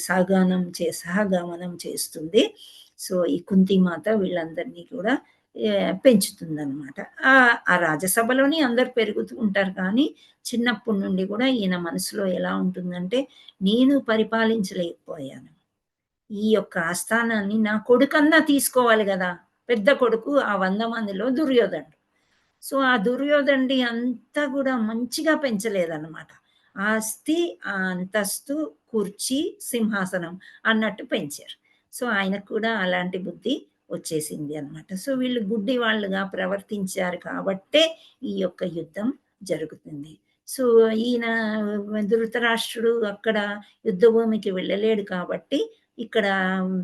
సహగమనం చేస్తుంది. సో, ఈ కుంతీమాత వీళ్ళందరినీ కూడా పెంచుతుందనమాట. ఆ రాజసభలోని అందరూ పెరుగుతూ ఉంటారు కానీ, చిన్నప్పటి నుండి కూడా ఈయన మనసులో ఎలా ఉంటుందంటే, నేను పరిపాలించలేకపోయాను. ఈ యొక్క ఆస్థానాన్ని నా కొడుకన్నా తీసుకోవాలి గదా! పెద్ద కొడుకు ఆ 100 మందిలో దుర్యోధనుడు. సో, ఆ దుర్యోధనుడి అంతా గూడా మంచిగా పెంచలేదనమాట. ఆస్తి, ఆ అంతస్తు, కుర్చీ, సింహాసనం అన్నట్టు పెంచారు. సో, ఆయనకు కూడా అలాంటి బుద్ధి వచ్చేసింది అనమాట. సో, వీళ్ళు గుడ్డి వాళ్ళుగా ప్రవర్తించారు కాబట్టే ఈ యొక్క యుద్ధం జరుగుతుంది. సో, ఈయన ధృతరాష్ట్రుడు అక్కడ యుద్ధభూమికి వెళ్ళలేడు కాబట్టి, ఇక్కడ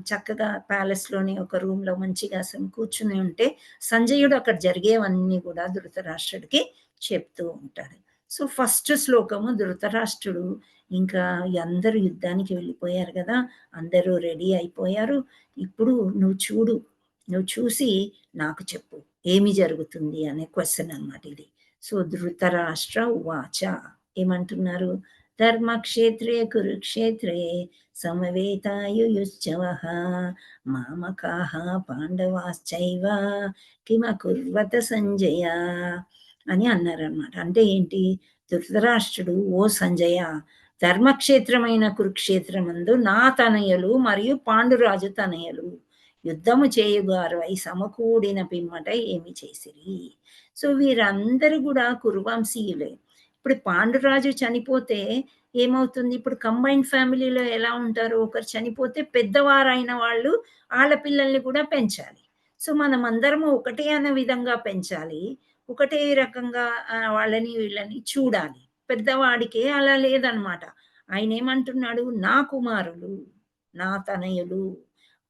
చక్కగా ప్యాలెస్‌లోని ఒక రూమ్‌లో మంచిగా కూర్చుని ఉంటే సంజయుడు అక్కడ జరిగేవన్నీ కూడా ధృతరాష్ట్రుడికి చెప్తూ ఉంటాడు. సో, ఫస్ట్ శ్లోకము ధృతరాష్ట్రుడు ఇంకా అందరూ యుద్ధానికి వెళ్ళిపోయారు గదా! అందరూ రెడీ అయిపోయారు. ఇప్పుడు నువ్వు చూడు, నువ్వు చూసి నాకు చెప్పు ఏమి జరుగుతుంది అనే క్వెషన్ అన్నమాట ఇది. సో, ధృతరాష్ట్ర ఉవాచ ఏమంటున్నారు? ధర్మక్షేత్రే కురుక్షేత్రే సమవేతాయుయుశ్చవః మామకాః పాండవాశ్చైవ కిమకుర్వత సంజయ అని అన్నారనమాట. అంటే ఏంటి? ధృతరాష్ట్రుడు ఓ సంజయ ధర్మక్షేత్రమైన కురుక్షేత్రమందు నా తనయలు మరియు పాండురాజు తనయలు యుద్ధము చేయుగారువై సమకూడిన పిమ్మట ఏమి చేసిరి. సో, వీరందరూ కూడా కురువంశీయులే. ఇప్పుడు పాండురాజు చనిపోతే ఏమవుతుంది? ఇప్పుడు కంబైన్డ్ ఫ్యామిలీలో ఎలా ఉంటారు? ఒకరు చనిపోతే పెద్దవారైన వాళ్ళు ఆళ్ళ పిల్లల్ని కూడా పెంచాలి. సో, మనమందరము ఒకటే అనే విధంగా పెంచాలి. ఒకటే రకంగా వాళ్ళని వీళ్ళని చూడాలి. పెద్దవాడికి అలా లేదనమాట. ఆయనేమంటున్నాడు? నా కుమారులు, నా తనయులు,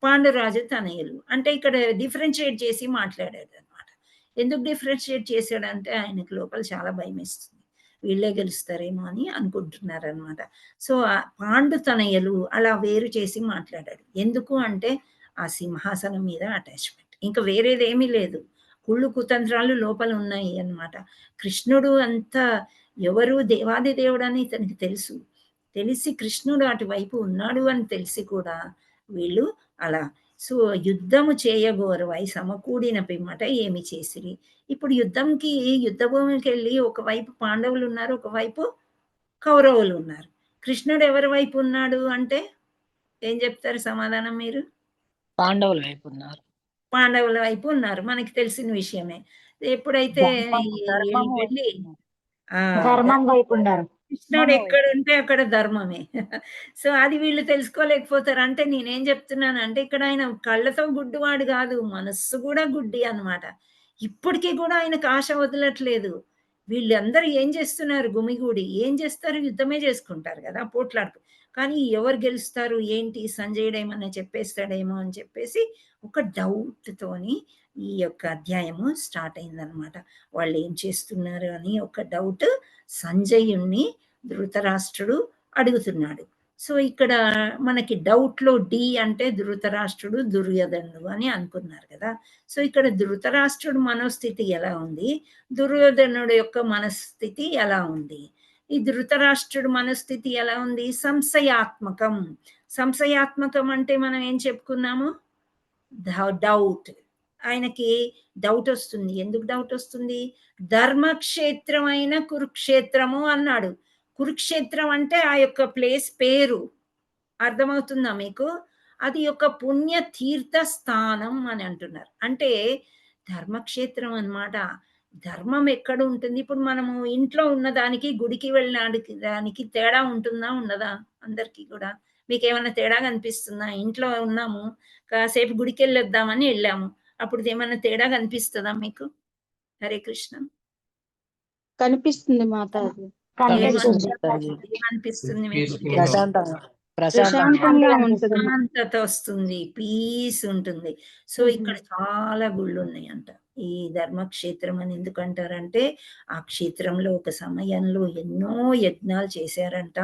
పాండురాజు తనయులు. అంటే ఇక్కడ డిఫరెన్షియేట్ చేసి మాట్లాడాడనమాట. ఎందుకు డిఫరెన్షియేట్ చేసాడంటే ఆయనకి లోపల చాలా భయమేస్తుంది. వీళ్ళే గెలుస్తారేమో అని అనుకుంటున్నారనమాట. సో, పాండు తనయలు అలా వేరు చేసి మాట్లాడాడు. ఎందుకు అంటే ఆ సింహాసనం మీద అటాచ్‌మెంట్. ఇంక వేరేదేమీ లేదు. కుళ్ళు కుతంత్రాలు లోపల ఉన్నాయి అన్నమాట. కృష్ణుడు అంత ఎవరు దేవాది దేవుడని ఇతనికి తెలుసు. తెలిసి కృష్ణుడు అటువైపు ఉన్నాడు అని తెలిసి కూడా వీళ్ళు అలా. సో, యుద్ధము చేయగోరువై సమకూడిన పిమ్మట ఏమి చేసిరి. ఇప్పుడు యుద్ధ భూమికెళ్ళి ఒకవైపు పాండవులున్నారు, ఒకవైపు కౌరవులున్నారు. కృష్ణుడు ఎవరి వైపు ఉన్నాడు అంటే ఏం జెప్తారు సమాధానం మీరు? పాండవుల వైపు ఉన్నారు. పాండవుల వైపు ఉన్నారు. మనకి తెలిసిన విషయమే. ఎప్పుడైతే ధర్మము వైపు వెళ్ళి ఉన్నారు. ఆ! ధర్మం వైపు ఉన్నారు. కృష్ణుడు ఎక్కడుంటే అక్కడ ధర్మమే. సో, అది వీళ్ళు తెలుసుకోలేకపోతారు. అంటే నేనేం చెప్తున్నానంటే ఇక్కడ ఆయన కళ్ళతో గుడ్డివాడు గాదు. మనస్సు గూడా గుడ్డి అన్నమాట. ఇప్పటికీ కూడా ఆయనకు ఆశ వదలట్లేదు. వీళ్ళందరూ ఏం చేస్తున్నారు గుమిగూడి? ఏం చేస్తారు? యుద్ధమే చేసుకుంటారు కదా! పోట్లాడుకు. కానీ ఎవరు గెలుస్తారు? ఏంటి? సంజయుడేమన్నా చెప్పేస్తాడేమో అని చెప్పేసి ఒక డౌట్‌తోని ఈ యొక్క అధ్యాయము స్టార్ట్ అయిందనమాట. వాళ్ళేం చేస్తున్నారు అని ఒక డౌట్ సంజయుడిని ధృతరాష్ట్రుడు అడుగుతున్నాడు. సో, ఇక్కడ మనకి డౌట్‌లో డి అంటే ధృతరాష్ట్రుడు, దుర్యోధనుడు అని అనుకున్నారు కదా! సో, ఇక్కడ ధృతరాష్ట్రుడు మనోస్థితి ఎలా ఉంది? దుర్యోధనుడు యొక్క మనస్థితి ఎలా ఉంది? ఈ ధృతరాష్ట్రుడు మనస్థితి ఎలా ఉంది? సంశయాత్మకం. సంశయాత్మకం అంటే మనం ఏం చెప్పుకున్నాము? డౌట్. ఆయనకి డౌట్ వస్తుంది. ఎందుకు డౌట్ వస్తుంది? ధర్మక్షేత్రమైన కురుక్షేత్రము అన్నాడు. కురుక్షేత్రం అంటే ఆ యొక్క ప్లేస్ పేరు. అర్థమవుతుందా మీకు? అది ఒక పుణ్య తీర్థ స్థానం అని అంటున్నారు. అంటే ధర్మక్షేత్రం అన్నమాట. ధర్మం ఎక్కడ ఉంటుంది? ఇప్పుడు మనము ఇంట్లో ఉన్నదానికి, గుడికి వెళ్ళడానికి దానికి తేడా ఉంటుందా? ఉండదా? అందరికీ కూడా. మీకేమన్నా తేడా కనిపిస్తుందా? ఇంట్లో ఉన్నాము, కాసేపు గుడికెళ్ళొద్దామని ఎళ్ళాము. అప్పుడుదేమన్నా తేడా కనిపిస్తదా మీకు? హరే కృష్ణ. కనిపిస్తుంది మాతాజీ. కనిపిస్తుంది మాతాజీ. ఏమనిపిస్తుంది మీకు? ప్రశాంతంగా ప్రశాంతంగా ఉంటుంది. ప్రశాంతత వస్తుంది. పీస్ ఉంటుంది. సో, ఇక్కడ చాలా గుళ్ళున్నాయంట. ఈ ధర్మక్షేత్రం అని ఎందుకంటారంటే, ఆ క్షేత్రంలో ఒక సమయంలో ఎన్నో యజ్ఞాలు చేశారంట.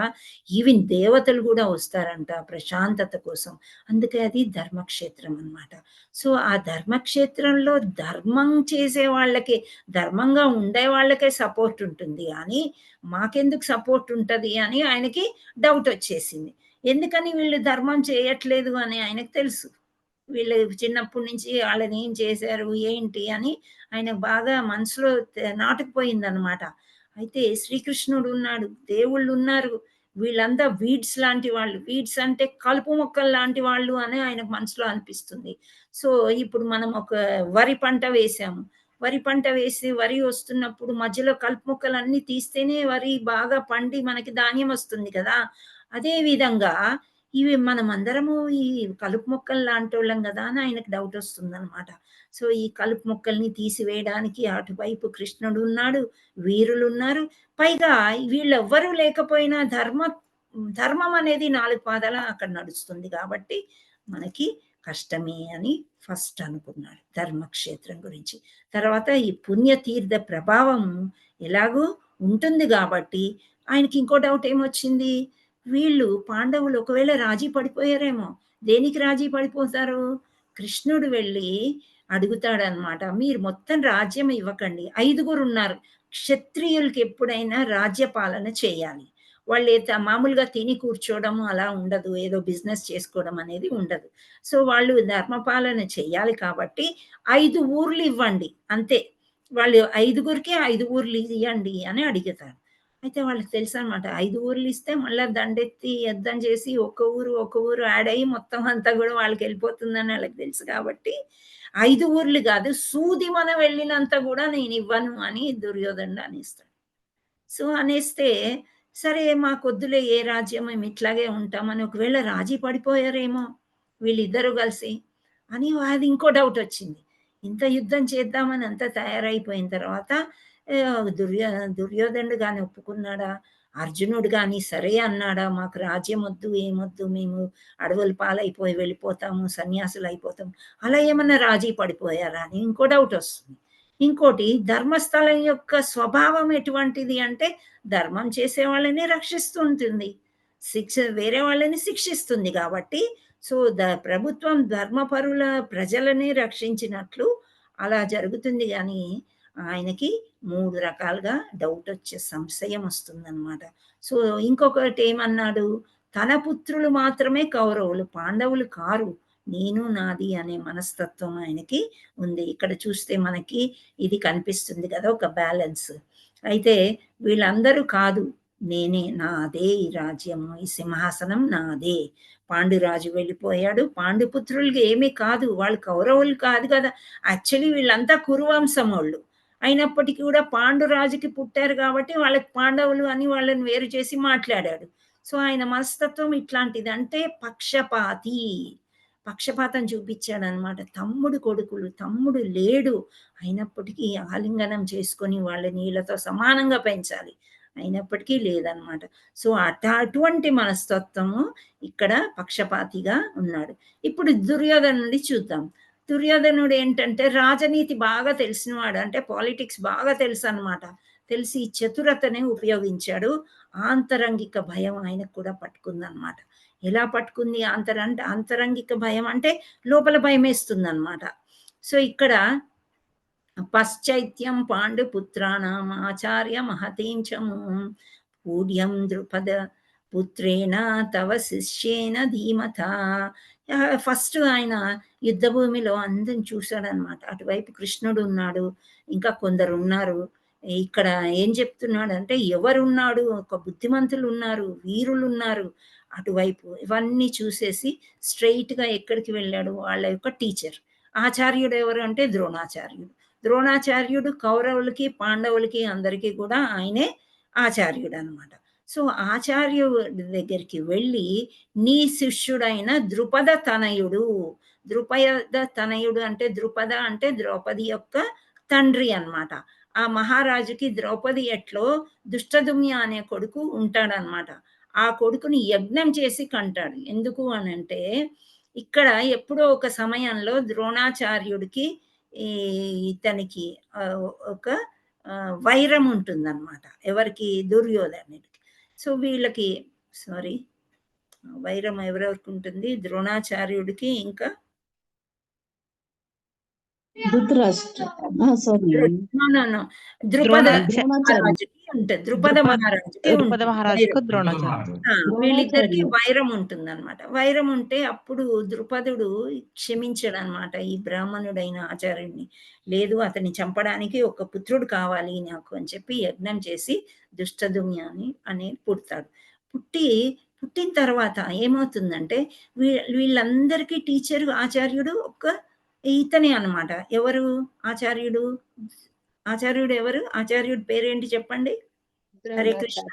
ఈవెన్ దేవతలు గూడా వస్తారంట ప్రశాంతత కోసం. అందుకే అది ధర్మక్షేత్రం అన్నమాట. సో, ఆ ధర్మక్షేత్రంలో ధర్మం చేసే వాళ్ళకి, ధర్మంగా ఉండే వాళ్ళకే సపోర్ట్ ఉంటుంది గానీ, మాకెందుకు సపోర్ట్ ఉంటది అని ఆయనకి డౌటొచ్చేసింది. ఎందుకని వీళ్ళు ధర్మం చేయట్లేదు అని ఆయనకు తెలుసు. వీళ్ళు చిన్నప్పటి నుంచి వాళ్ళని ఏం చేశారు, ఏంటి అని ఆయనకు బాగా మనసులో నాటుకుపోయిందనమాట. అయితే శ్రీకృష్ణుడు ఉన్నాడు, దేవుళ్ళున్నారు. వీళ్ళంతా వీడ్స్ లాంటి వాళ్ళు. వీడ్స్ అంటే కలుపు మొక్కలు లాంటి వాళ్ళు అని ఆయనకు మనసులో అనిపిస్తుంది. సో, ఇప్పుడు మనం ఒక వరి పంట వేశాము. వరి పంట వేసి వరి వస్తున్నప్పుడు మధ్యలో కలుపు మొక్కలన్నీ తీస్తేనే వరి బాగా పండి మనకి ధాన్యం వస్తుంది కదా! అదే విధంగా ఇవి మనమందరము ఈ కలుపు మొక్కలు లాంటోళ్ళం గదా! అని ఆయనకు డౌటొస్తుందనమాట. సో, ఈ కలుపు మొక్కల్ని తీసివేయడానికి అటువైపు కృష్ణుడున్నాడు, వీరులున్నారు. పైగా వీళ్ళెవ్వరూ లేకపోయినా ధర్మం అనేది 4 పాదాల అక్కడ నడుస్తుంది గాబట్టి, మనకి కష్టమే అని ఫస్ట్ అనుకున్నాడు ధర్మక్షేత్రం గురించి. తర్వాత ఈ పుణ్యతీర్థ ప్రభావం ఎలాగో ఉంటుంది గాబట్టి, ఆయనకి ఇంకో డౌట్ ఏమొచ్చింది? వీళ్ళు పాండవులు ఒకవేళ రాజీ పడిపోయారేమో. దేనికి రాజీ పడిపోతారు? కృష్ణుడు వెళ్ళి అడుగుతాడనమాట. మీరు మొత్తం రాజ్యం ఇవ్వకండి. 5 ఉన్నారు. క్షత్రియులకి ఎప్పుడైనా రాజ్య పాలన చేయాలి. మామూలుగా తిని కూర్చోవడం అలా ఉండదు. ఏదో బిజినెస్ చేసుకోవడం అనేది ఉండదు. సో, వాళ్ళు ధర్మపాలన చెయ్యాలి కాబట్టి 5 ఊర్లు ఇవ్వండి అంతే. వాళ్ళు 5కి 5 ఊర్లు ఇయ్యండి అని అడుగుతారు. అయితే వాళ్ళకి తెలుసనమాట. 5 ఊర్లు ఇస్తే మళ్ళా దండెత్తి యుద్ధం చేసి ఒక ఊరు యాడ్ అయ్యి మొత్తం అంతా గూడా వాళ్ళకెళ్ళిపోతుందని ఆళ్ళకి తెలుసు కాబట్టి 5 ఊర్లు గాదు, సూది మనం వెళ్ళినంత గూడా నేనివ్వను అని దుర్యోధనుడు అనేస్తాడు. సో, అనేస్తే సరే మాకొద్దులే ఏ రాజ్యం మేము ఇట్లాగే ఉంటామని ఒకవేళ రాజీ పడిపోయారేమో వీళ్ళిద్దరూ కలిసి అని అది ఇంకో డౌటొచ్చింది. ఇంత యుద్ధం చేద్దామని అంతా తయారైపోయిన తర్వాత దుర్యోధనుడు గాని ఒప్పుకున్నాడా? అర్జునుడు గాని సరే అన్నాడా? మాకు రాజ్యమొద్దు, ఏమొద్దు మేము అడవుల పాలైపోయి వెళ్ళిపోతాము, సన్యాసులైపోతాం. అలా ఏమన్నా రాజీ పడిపోయారా అని ఇంకో డౌటొస్తుంది. ఇంకోటి ధర్మస్థలం యొక్క స్వభావం ఎటువంటిది అంటే ధర్మం చేసే వాళ్ళని రక్షిస్తూ ఉంటుంది. వేరే వాళ్ళని శిక్షిస్తుంది కాబట్టి సో, ప్రభుత్వం ధర్మపరుల ప్రజలని రక్షించినట్లు అలా జరుగుతుంది గానీ, ఆయనకి 3 రకాలుగా డౌటొచ్చే సంశయం వస్తుందనమాట. సో, ఇంకొకటేమన్నాడు, తన పుత్రులు మాత్రమే కౌరవులు, పాండవులు కారు. నేను, నాది అనే మనస్తత్వం ఆయనకి ఉంది. ఇక్కడ చూస్తే మనకి ఇది కనిపిస్తుంది కదా! ఒక బ్యాలెన్స్. అయితే వీళ్ళందరూ కాదు. నేనే, నాదే ఈ రాజ్యము, ఈ సింహాసనం నాదే. పాండురాజు వెళ్ళిపోయాడు. పాండుపుత్రులకి ఏమీ కాదు. వాళ్ళు కౌరవులు కాదు కదా! యాక్చువల్లీ వీళ్ళంతా కురువంశమోళ్ళు. అయినప్పటికీ కూడా పాండురాజుకి పుట్టారు కాబట్టి వాళ్ళకి పాండవులు అని వాళ్ళని వేరు చేసి మాట్లాడాడు. సో, ఆయన మనస్తత్వం ఇట్లాంటిది. అంటే పక్షపాతి. పక్షపాతం చూపించాడనమాట. తమ్ముడు కొడుకులు, తమ్ముడు లేడు అయినప్పటికీ ఆలింగనం చేసుకొని వాళ్ళ నీళ్ళతో సమానంగా పెంచాలి అయినప్పటికీ లేదనమాట. సో అటువంటి మనస్తత్వము ఇక్కడ పక్షపాతిగా ఉన్నాడు. ఇప్పుడు దుర్యోధనుడి చూద్దాం. దుర్యోధనుడు ఏంటంటే రాజనీతి బాగా తెలిసినవాడు, అంటే పాలిటిక్స్ బాగా తెలుసు అనమాట. తెలిసి చతురతనే ఉపయోగించాడు. ఆంతరంగిక భయం ఆయనకు కూడా పట్టుకుందనమాట. ఎలా పట్టుకుంది? ఆంతరంగిక భయం అంటే లోపల భయం వేస్తుంది అనమాట. సో ఇక్కడ పశ్చైత్యం పాండుపుత్రాణం ఆచార్య మహతీం చము పూడ్యం ద్రుపద పుత్రేణ తవ శిష్యేన ధీమత. ఫస్ట్ ఆయన యుద్ధ భూమిలో అందరిని చూశాడనమాట. అటువైపు కృష్ణుడు ఉన్నాడు, ఇంకా కొందరు ఉన్నారు. ఇక్కడ ఏం చెప్తున్నాడు అంటే ఎవరున్నాడు, ఒక బుద్ధిమంతులు ఉన్నారు, వీరులు ఉన్నారు అటువైపు. ఇవన్నీ చూసేసి స్ట్రైట్ గా ఎక్కడికి వెళ్ళాడు? వాళ్ళ యొక్క టీచర్. ఆచార్యుడు ఎవరు అంటే ద్రోణాచార్యుడు. ద్రోణాచార్యుడు కౌరవులకి పాండవులకి అందరికీ కూడా ఆయనే ఆచార్యుడు అనమాట. సో ఆచార్యుడి దగ్గరికి వెళ్ళి నీ శిష్యుడైన ద్రుపద తనయుడు. ద్రుపద తనయుడు అంటే ద్రుపద అంటే ద్రౌపది యొక్క తండ్రి అన్నమాట. ఆ మహారాజుకి ద్రౌపది ఎట్లో దుష్టదుమ్య అనే కొడుకు ఉంటాడనమాట. ఆ కొడుకుని యజ్ఞం చేసి కంటాడు. ఎందుకు అనంటే ఇక్కడ ఎప్పుడో ఒక సమయంలో ద్రోణాచార్యుడికి ఇతనికి ఒక వైరం ఉంటుందన్నమాట. ఎవరికి? దుర్యోధనుడికి. సో వీళ్ళకి వైరం ఎవరెవరికి ఉంటుంది? ద్రోణాచార్యుడికి ఇంకా ద్రుపద మహారాజుకి వీళ్ళిద్దరికి వైరం ఉంటుందన్నమాట. వైరం ఉంటే అప్పుడు ద్రుపదుడు క్షమించాడనమాట ఈ బ్రాహ్మణుడైన ఆచార్యుడిని. లేదు, అతన్ని చంపడానికి ఒక పుత్రుడు కావాలి నాకు అని చెప్పి యజ్ఞం చేసి దుష్టదుమ్యాని అనేది పుడతాడు. పుట్టిన తర్వాత ఏమవుతుందంటే వీళ్ళందరికీ టీచర్ ఆచార్యుడు ఒక ఇతనే అన్నమాట. ఎవరు ఆచార్యుడు? ఆచార్యుడు ఎవరు? ఆచార్యుడి పేరేంటి చెప్పండి? హరే కృష్ణ.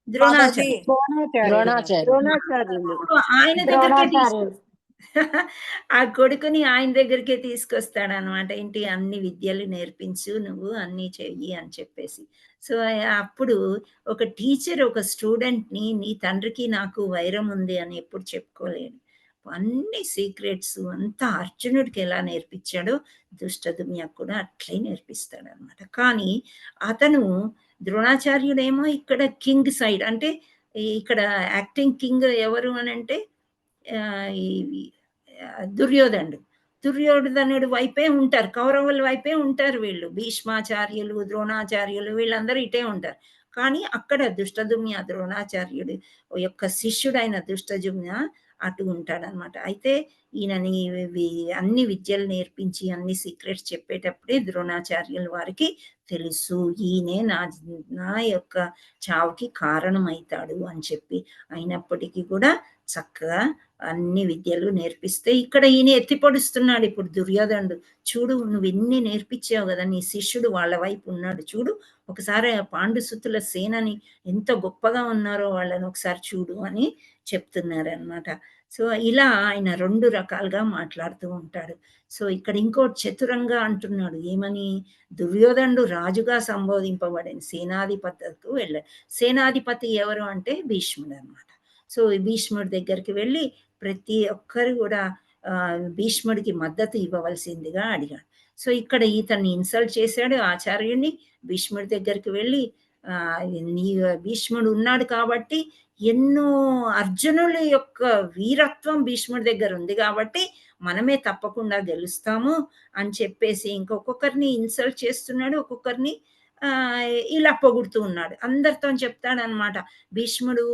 ద్రోణాచార్యుడు. ఆయన దగ్గరికి ఆ కొడుకుని ఆయన దగ్గరికే తీసుకొస్తాడనమాట. ఏంటి, అన్ని విద్యలు నేర్పించు, నువ్వు అన్ని చెయ్యి అని చెప్పేసి. సో అప్పుడు ఒక టీచర్ ఒక స్టూడెంట్ని నీ తండ్రికి నాకు వైరం ఉంది అని ఎప్పుడు చెప్పుకోలేడు. అన్ని సీక్రెట్స్ అంతా అర్జునుడికి ఎలా నేర్పించాడో దుష్టదుమ్యకు కూడా అట్లే నేర్పిస్తాడు అనమాట. కానీ అతను ద్రోణాచార్యుడేమో ఇక్కడ కింగ్ సైడ్, అంటే ఇక్కడ యాక్టింగ్ కింగ్ ఎవరు అని అంటే దుర్యోధనుడు వైపే ఉంటారు, కౌరవుల వైపే ఉంటారు వీళ్ళు. భీష్మాచార్యులు, ద్రోణాచార్యులు వీళ్ళందరూ ఇటే ఉంటారు. కానీ అక్కడ దుష్టదుమ్య ద్రోణాచార్యుడు యొక్క శిష్యుడైన దుష్టదుమ్య అటు ఉంటాడనమాట. అయితే ఈయనని అన్ని విద్యలు నేర్పించి అన్ని సీక్రెట్స్ చెప్పేటప్పుడే ద్రోణాచార్యుల వారికి తెలుసు ఈయనే నా యొక్క చావుకి కారణమవుతాడు అని చెప్పి. అయినప్పటికీ కూడా చక్కగా అన్ని విద్యలు నేర్పిస్తే ఇక్కడ ఈయన ఎత్తిపొడుస్తున్నాడు ఇప్పుడు దుర్యోధనుడు. చూడు, నువ్వు ఎన్ని నేర్పించావు కదా, నీ శిష్యుడు వాళ్ళ వైపు ఉన్నాడు చూడు, ఒకసారి ఆ పాండుసుతుల సేనని ఎంత గొప్పగా ఉన్నారో వాళ్ళని ఒకసారి చూడు అని చెప్తున్నారనమాట. సో ఇలా ఆయన 2 రకాలుగా మాట్లాడుతూ ఉంటాడు. సో ఇక్కడ ఇంకోటి చతురంగా అంటున్నాడు. ఏమని? దుర్యోధనుడు రాజుగా సంబోధింపబడిన సేనాధిపతికు వెళ్ళాడు. సేనాధిపతి ఎవరు అంటే భీష్ముడు అనమాట. సో భీష్ముడి దగ్గరికి వెళ్ళి ప్రతి ఒక్కరు కూడా భీష్ముడికి మద్దతు ఇవ్వవలసిందిగా అడిగాడు. సో ఇక్కడ ఇతన్ని ఇన్సల్ట్ చేశాడు ఆచార్యుడిని. భీష్ముడి దగ్గరికి వెళ్ళి నీ భీష్ముడు ఉన్నాడు కాబట్టి ఎన్నో అర్జునుల యొక్క వీరత్వం భీష్ముడి దగ్గర ఉంది కాబట్టి మనమే తప్పకుండా గెలుస్తాము అని చెప్పేసి ఇంకొకరిని ఇన్సల్ట్ చేస్తున్నాడు, ఒక్కొక్కరిని ఇలా పొగుడుతూ ఉన్నాడు. అందరితో చెప్తాడనమాట, భీష్ముడు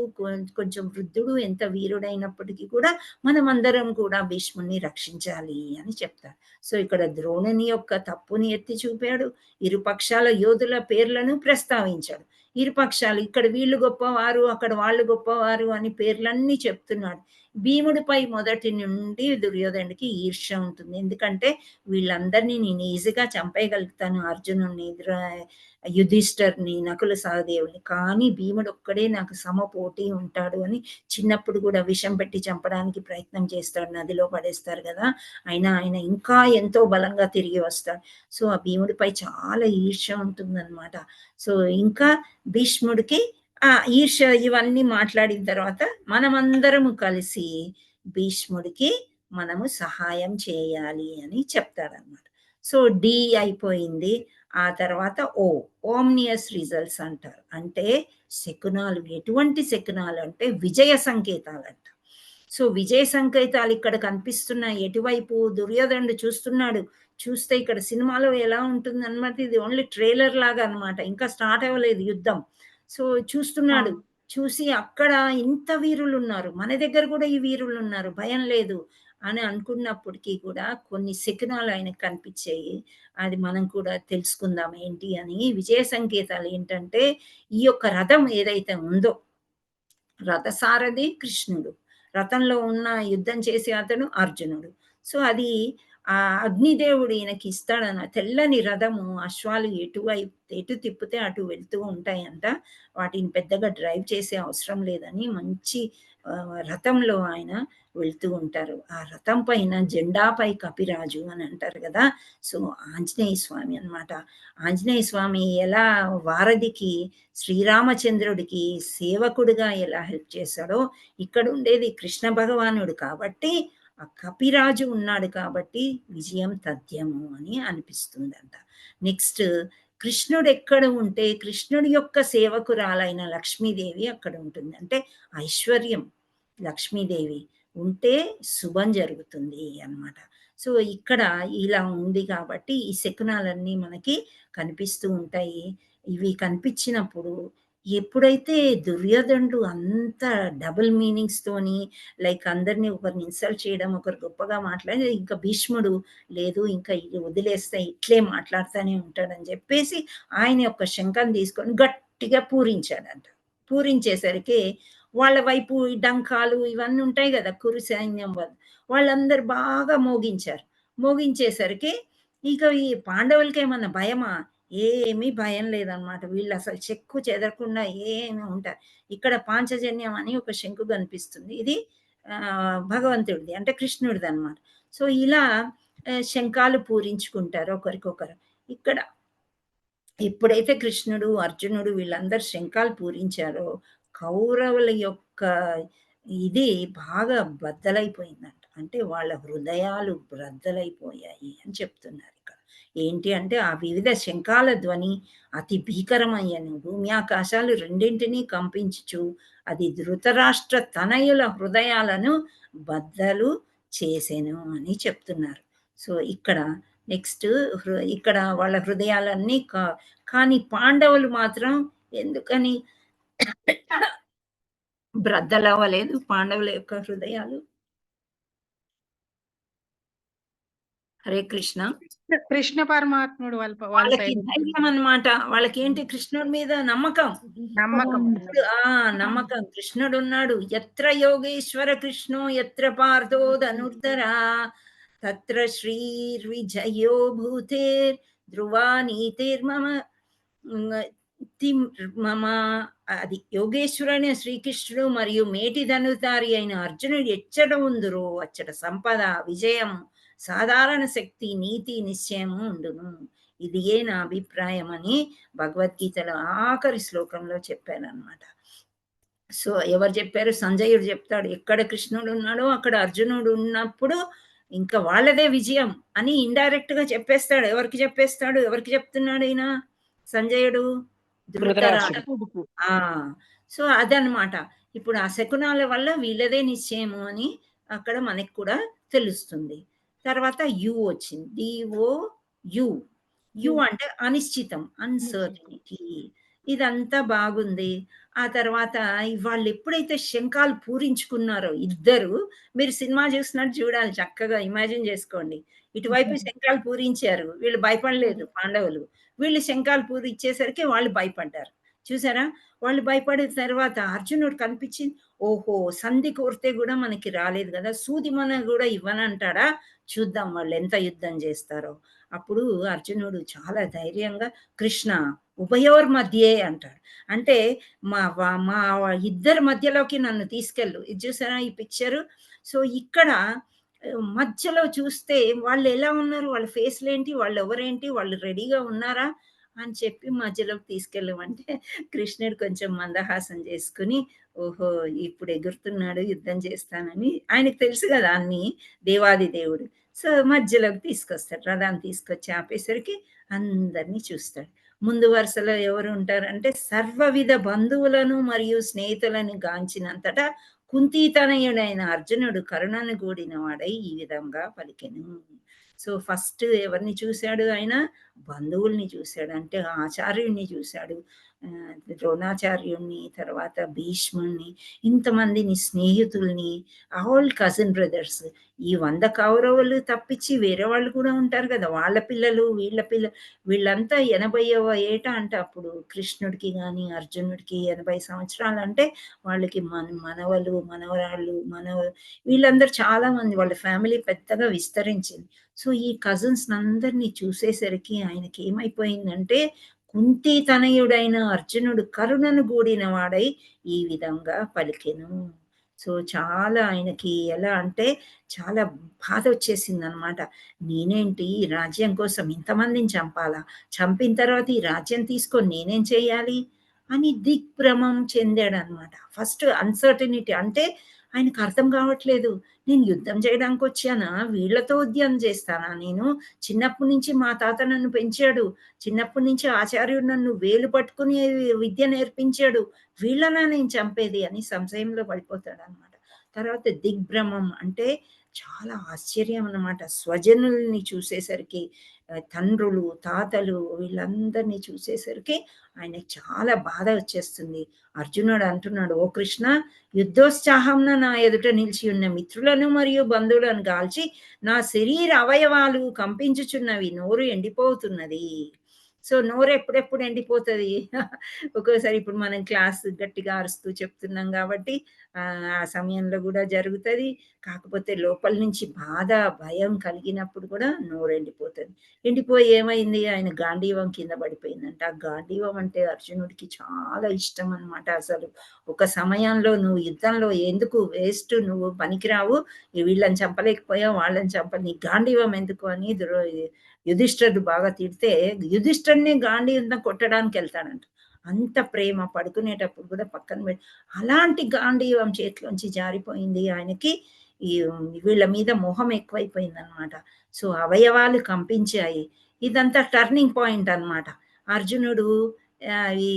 కొంచెం వృద్ధుడు, ఎంత వీరుడైనప్పటికీ కూడా మనం అందరం కూడా భీష్ముడిని రక్షించాలి అని చెప్తాడు. సో ఇక్కడ ద్రోణుని యొక్క తప్పుని ఎత్తి చూపాడు, ఇరుపక్షాల యోధుల పేర్లను ప్రస్తావించాడు. ఇరుపక్షాలు, ఇక్కడ వీళ్ళు గొప్పవారు, అక్కడ వాళ్ళు గొప్పవారు అని పేర్లన్నీ చెప్తున్నాడు. భీముడిపై మొదటి నుండి దుర్యోధనుడికి ఈర్ష్య ఉంటుంది. ఎందుకంటే వీళ్ళందరినీ నేను ఈజీగా చంపేయగలుగుతాను, అర్జునుడిని, యుధిష్ఠిర్ని, నకుల సహదేవుని, కానీ భీముడు ఒక్కడే నాకు సమపోటీ ఉంటాడు అని చిన్నప్పుడు కూడా విషం పెట్టి చంపడానికి ప్రయత్నం చేస్తాడు, నదిలో పడేస్తారు కదా, అయినా ఆయన ఇంకా ఎంతో బలంగా తిరిగి వస్తాడు. సో ఆ భీముడిపై చాలా ఈర్ష్య ఉంటుందన్నమాట. సో ఇంకా భీష్ముడికి ఆ ఈర్ష్య ఇవన్నీ మాట్లాడిన తర్వాత మనమందరము కలిసి భీష్ముడికి మనము సహాయం చేయాలి అని చెప్తాడనమాట. సో డి అయిపోయింది. ఆ తర్వాత ఓమ్నియస్ రిజల్ట్స్ అంటారు. అంటే శకునాలు, ఎటువంటి శకునాలు అంటే విజయ సంకేతాలు అంట. సో విజయ సంకేతాలు ఇక్కడ కనిపిస్తున్నాయి. ఎటువైపు దుర్యోధనుడు చూస్తున్నాడు. చూస్తే ఇక్కడ సినిమాలో ఎలా ఉంటుంది అనమాట, ఇది ఓన్లీ ట్రైలర్ లాగా అనమాట, ఇంకా స్టార్ట్ అవ్వలేదు యుద్ధం. సో చూస్తున్నాడు, చూసి అక్కడ ఇంత వీరులు ఉన్నారు, మన దగ్గర కూడా ఈ వీరులు ఉన్నారు, భయం లేదు అని అనుకున్నప్పటికీ కూడా కొన్ని శకునాలు ఆయనకు కనిపించాయి. అది మనం కూడా తెలుసుకుందాం ఏంటి అని. విజయ సంకేతాలు ఏంటంటే ఈ యొక్క రథం ఏదైతే ఉందో, రథసారథి కృష్ణుడు, రథంలో ఉన్న యుద్ధం చేసే అతను అర్జునుడు. సో అది ఆ అగ్నిదేవుడు ఈయనకి ఇస్తాడన్న తెల్లని రథము, అశ్వాలు ఎటు తిప్పితే అటు వెళ్తూ ఉంటాయంట. వాటిని పెద్దగా డ్రైవ్ చేసే అవసరం లేదని మంచి రథంలో ఆయన వెళ్తూ ఉంటారు. ఆ రథం పైన జెండాపై కపిరాజు అని అంటారు కదా. సో ఆంజనేయ స్వామి అన్నమాట. ఆంజనేయ స్వామి ఎలా వారధికి, శ్రీరామచంద్రుడికి సేవకుడిగా ఎలా హెల్ప్ చేశాడో, ఇక్కడ ఉండేది కృష్ణ భగవానుడు కాబట్టి, ఆ కపిరాజు ఉన్నాడు కాబట్టి విజయం తథ్యము అని అనిపిస్తుందంట. నెక్స్ట్ కృష్ణుడు ఎక్కడ ఉంటే కృష్ణుడి యొక్క సేవకురాలైన లక్ష్మీదేవి అక్కడ ఉంటుంది. అంటే ఐశ్వర్యం, లక్ష్మీదేవి ఉంటే శుభం జరుగుతుంది అన్నమాట. సో ఇక్కడ ఇలా ఉంది కాబట్టి ఈ శకునాలన్నీ మనకి కనిపిస్తూ ఉంటాయి. ఇవి కనిపించినప్పుడు ఎప్పుడైతే దుర్యోధనుడు అంత డబుల్ మీనింగ్స్ తోని, లైక్ అందరినీ ఒకరిని ఇన్సల్ట్ చేయడం, ఒకరు గొప్పగా మాట్లాడి, ఇంకా భీష్ముడు లేదు ఇంకా ఇది వదిలేస్తే ఇట్లే మాట్లాడుతూనే ఉంటాడని చెప్పేసి ఆయన యొక్క శంఖం తీసుకొని గట్టిగా పూరించాడంట. పూరించేసరికి వాళ్ళ వైపు ఈ డంకాలు ఇవన్నీ ఉంటాయి కదా, కురు సైన్యం వాళ్ళందరూ బాగా మోగించారు. మోగించేసరికి ఇక ఈ పాండవులకి ఏమన్నా భయమా? ఏమీ భయం లేదనమాట. వీళ్ళు అసలు చెక్కు చెదరకుండా ఏమి ఉంటారు. ఇక్కడ పాంచజన్యం అని ఒక శంకు కనిపిస్తుంది. ఇది భగవంతుడిది, అంటే కృష్ణుడిది అనమాట. సో ఇలా శంఖాలు పూరించుకుంటారు ఒకరికొకరు. ఇక్కడ ఎప్పుడైతే కృష్ణుడు, అర్జునుడు వీళ్ళందరూ శంఖాలు పూరించారో కౌరవుల యొక్క ఇది బాగా బద్దలైపోయిందంట. అంటే వాళ్ళ హృదయాలు బ్రద్దలైపోయాయి అని చెప్తున్నారు ఇక్కడ. ఏంటి అంటే ఆ వివిధ శంఖాల ధ్వని అతి భీకరమయ్యను, భూమి ఆకాశాలు రెండింటినీ కంపించుచు అది ధృతరాష్ట్ర తనయుల హృదయాలను బద్దలు చేసెను అని చెప్తున్నారు. సో ఇక్కడ నెక్స్ట్ ఇక్కడ వాళ్ళ హృదయాలన్నీ కానీ పాండవులు మాత్రం ఎందుకని బ్రద్దలవ్వలేదు పాండవుల యొక్క హృదయాలు? హరే కృష్ణ. కృష్ణ పరమాత్ముడు వాళ్ళ వాళ్ళకి ధైర్యం అన్నమాట. వాళ్ళకేంటి కృష్ణుడి మీద నమ్మకం. నమ్మకం. కృష్ణుడు ఉన్నాడు. ఎత్ర యోగేశ్వర కృష్ణో ఎత్ర పార్థో ధనుర్ధరా తత్ర శ్రీర్విజయో భూతేర్ ధ్రువా నీతిర్మమ మమ. అది యోగేశ్వరుని శ్రీకృష్ణుడు మరియు మేటి ధనుర్ధారి అయిన అర్జునుడు ఎచ్చట ఉందురో అచ్చట సంపద, విజయం, సాధారణ శక్తి, నీతి, నిశ్చయము ఉండును. ఇది నా అభిప్రాయం అని భగవద్గీతలో ఆఖరి శ్లోకంలో చెప్పారనమాట. సో ఎవరు చెప్పారు? సంజయుడు చెప్తాడు. ఎక్కడ కృష్ణుడు ఉన్నాడో అక్కడ అర్జునుడు ఉన్నప్పుడు ఇంకా వాళ్ళదే విజయం అని ఇండైరెక్ట్ గా చెప్పేస్తాడు. ఎవరికి చెప్పేస్తాడు? ఎవరికి చెప్తున్నాడు ఈయన సంజయుడు? ధృతరాష్ట్రుడికి. సో అదనమాట. ఇప్పుడు ఆ శకునాల వల్ల వీళ్ళదే నిశ్చయము అని అక్కడ మనకి కూడా తెలుస్తుంది. తర్వాత యు వచ్చింది. డిఓ యు అంటే అనిశ్చితం, అన్సర్టనిటీ. ఇదంతా బాగుంది. ఆ తర్వాత వాళ్ళు ఎప్పుడైతే శంఖాలు పూరించుకున్నారో ఇద్దరు, మీరు సినిమా చూసినట్టు చూడాలి, చక్కగా ఇమాజిన్ చేసుకోండి. ఇటువైపు శంఖాలు పూరించారు, వీళ్ళు భయపడలేదు పాండవులు. వీళ్ళు శంఖాలు పూరించేసరికి వాళ్ళు భయపడ్డారు. చూసారా? వాళ్ళు భయపడిన తర్వాత అర్జునుడు కనిపించింది. ఓహో! సంధి కోరితే గూడా మనకి రాలేదు గదా! సూది మొన గూడా ఇవ్వనంటాడా? చూద్దాం వాళ్ళెంత యుద్ధం జేస్తారో. అప్పుడు అర్జునుడు చాలా ధైర్యంగా కృష్ణ ఉభయోర్ మధ్యే అంటాడు. అంటే మా ఇద్దరి మధ్యలోకి నన్ను తీసుకెళ్ళు. ఇది చూసారా ఈ పిక్చరు? సో, ఇక్కడ మధ్యలో చూస్తే వాళ్ళెలా ఉన్నారు? వాళ్ళ ఫేస్‌లేంటి? వాళ్ళెవరేంటి? వాళ్ళు రెడీగా ఉన్నారా? అని చెప్పి మధ్యలోకి తీసుకెళ్ళమంటే కృష్ణుడు కొంచెం మందహాసం చేసుకొని, ఓహో! ఇప్పుడు ఎగురుతున్నాడు యుద్ధం చేస్తానని ఆయనకు తెలుసు గదా! అన్నీ దేవాది దేవుడు. సో, మధ్యలోకి తీసుకొస్తాడు. రథాన్ని తీసుకొచ్చి ఆపేసరికి అందరిని చూస్తాడు. ముందు వరుసలో ఎవరు ఉంటారంటే సర్వవిధ బంధువులను మరియు స్నేహితులను గాంచినంతట కుంతీతనయుడైన అర్జునుడు కరుణను గూడిన వాడై ఈ విధంగా పలికెను. సో, ఫస్ట్ ఎవరిని చూసాడు ఆయన? బంధువుల్ని చూసాడు. అంటే ఆచార్యుడిని చూసాడు. ద్రోణాచార్యుడిని, తర్వాత భీష్ముడిని, ఇంతమందిని స్నేహితుల్ని, ఆల్ కజిన్ బ్రదర్స్. ఈ 100 కౌరవులు తప్పించి వేరే వాళ్ళు కూడా ఉంటారు కదా! వాళ్ళ పిల్లలు, వీళ్ళంతా 80వ ఏట అంట అప్పుడు కృష్ణుడికి గాని, అర్జునుడికి 80 సంవత్సరాలంటే వాళ్ళకి మనవలు, మనవరాళ్ళు, వీళ్ళందరూ చాలా మంది వాళ్ళ ఫ్యామిలీ పెద్దగా విస్తరించింది. సో, ఈ కజిన్స్‌నందరిని చూసేసరికి ఆయనకేమైపోయిందంటే కుంతి తనయుడైన అర్జునుడు కరుణను గూడిన వాడై ఈ విధంగా పలికెను. సో, చాలా ఆయనకి ఎలా అంటే చాలా బాధొచ్చేసిందనమాట. నేనేంటి ఈ రాజ్యం కోసం ఇంతమందిని చంపాలా? చంపిన తర్వాత ఈ రాజ్యం తీసుకొని నేనేం చేయాలి? అని దిగ్భ్రమం చెందాడనమాట. ఫస్ట్ అన్‌సర్టనిటీ అంటే ఆయనకు అర్థం కావట్లేదు. నేను యుద్ధం చేయడానికొచ్చానా? వీళ్ళతో ఉద్యమం చేస్తానా నేను? చిన్నప్పటి నుంచి మా తాత నన్ను పెంచాడు. చిన్నప్పటి నుంచి ఆచార్యుడు నన్ను వేలు పట్టుకుని విద్య నేర్పించాడు. వీళ్ళనా నేను చంపేది అని సంశయంలో పడిపోతాడనమాట. తర్వాత దిగ్భ్రమం అంటే చాలా ఆశ్చర్యం అన్నమాట. స్వజనుల్ని చూసేసరికి తండ్రులు, తాతలు వీళ్ళందరిని చూసేసరికి ఆయనకి చాలా బాధ వచ్చేస్తుంది. అర్జునుడు అంటున్నాడు, "ఓ కృష్ణ, యుద్ధోత్సాహంన నా ఎదుట నిలిచి ఉన్న మిత్రులను మరియు బంధువులను గాల్చి నా శరీర అవయవాలు కంపించుచున్నవి, నోరు ఎండిపోతున్నది." సో, నోరు ఎప్పుడెప్పుడు ఎండిపోతది? ఒక్కోసారి ఇప్పుడు మనం క్లాస్ గట్టిగా అరుస్తూ చెప్తున్నాం గాబట్టి ఆ సమయంలో గూడా జరుగుతది. కాకపోతే లోపల నుంచి బాధ, భయం కలిగినప్పుడు కూడా నోరు ఎండిపోతది. ఎండిపోయి ఏమైంది? ఆయన గాండీవం కింద పడిపోయిందంట. ఆ గాండీవం అంటే అర్జునుడికి చాలా ఇష్టం అన్నమాట అసలు. ఒక సమయంలో "నువ్వు యుద్ధంలో ఎందుకు వేస్ట్, నువ్వు పనికిరావు. వీళ్ళని చంపలేకపోయావు, వాళ్ళని నీకు గాండీవం ఎందుకు" అని యుధిష్ఠిరుడు బాగా తిడితే, యుధిష్ఠిరుడిని గాండీవంతో కొట్టడానికెళ్తాడంట. అంత ప్రేమ పడుకునేటప్పుడు కూడా పక్కన అలాంటి గాండీవం చేతిలోంచి జారిపోయింది ఆయనకి. ఈ వీళ్ళ మీద మోహం ఎక్కువైపోయిందనమాట. సో, అవయవాలు కంపించాయి. ఇదంతా టర్నింగ్ పాయింట్ అన్నమాట. అర్జునుడు ఆహ్, ఈ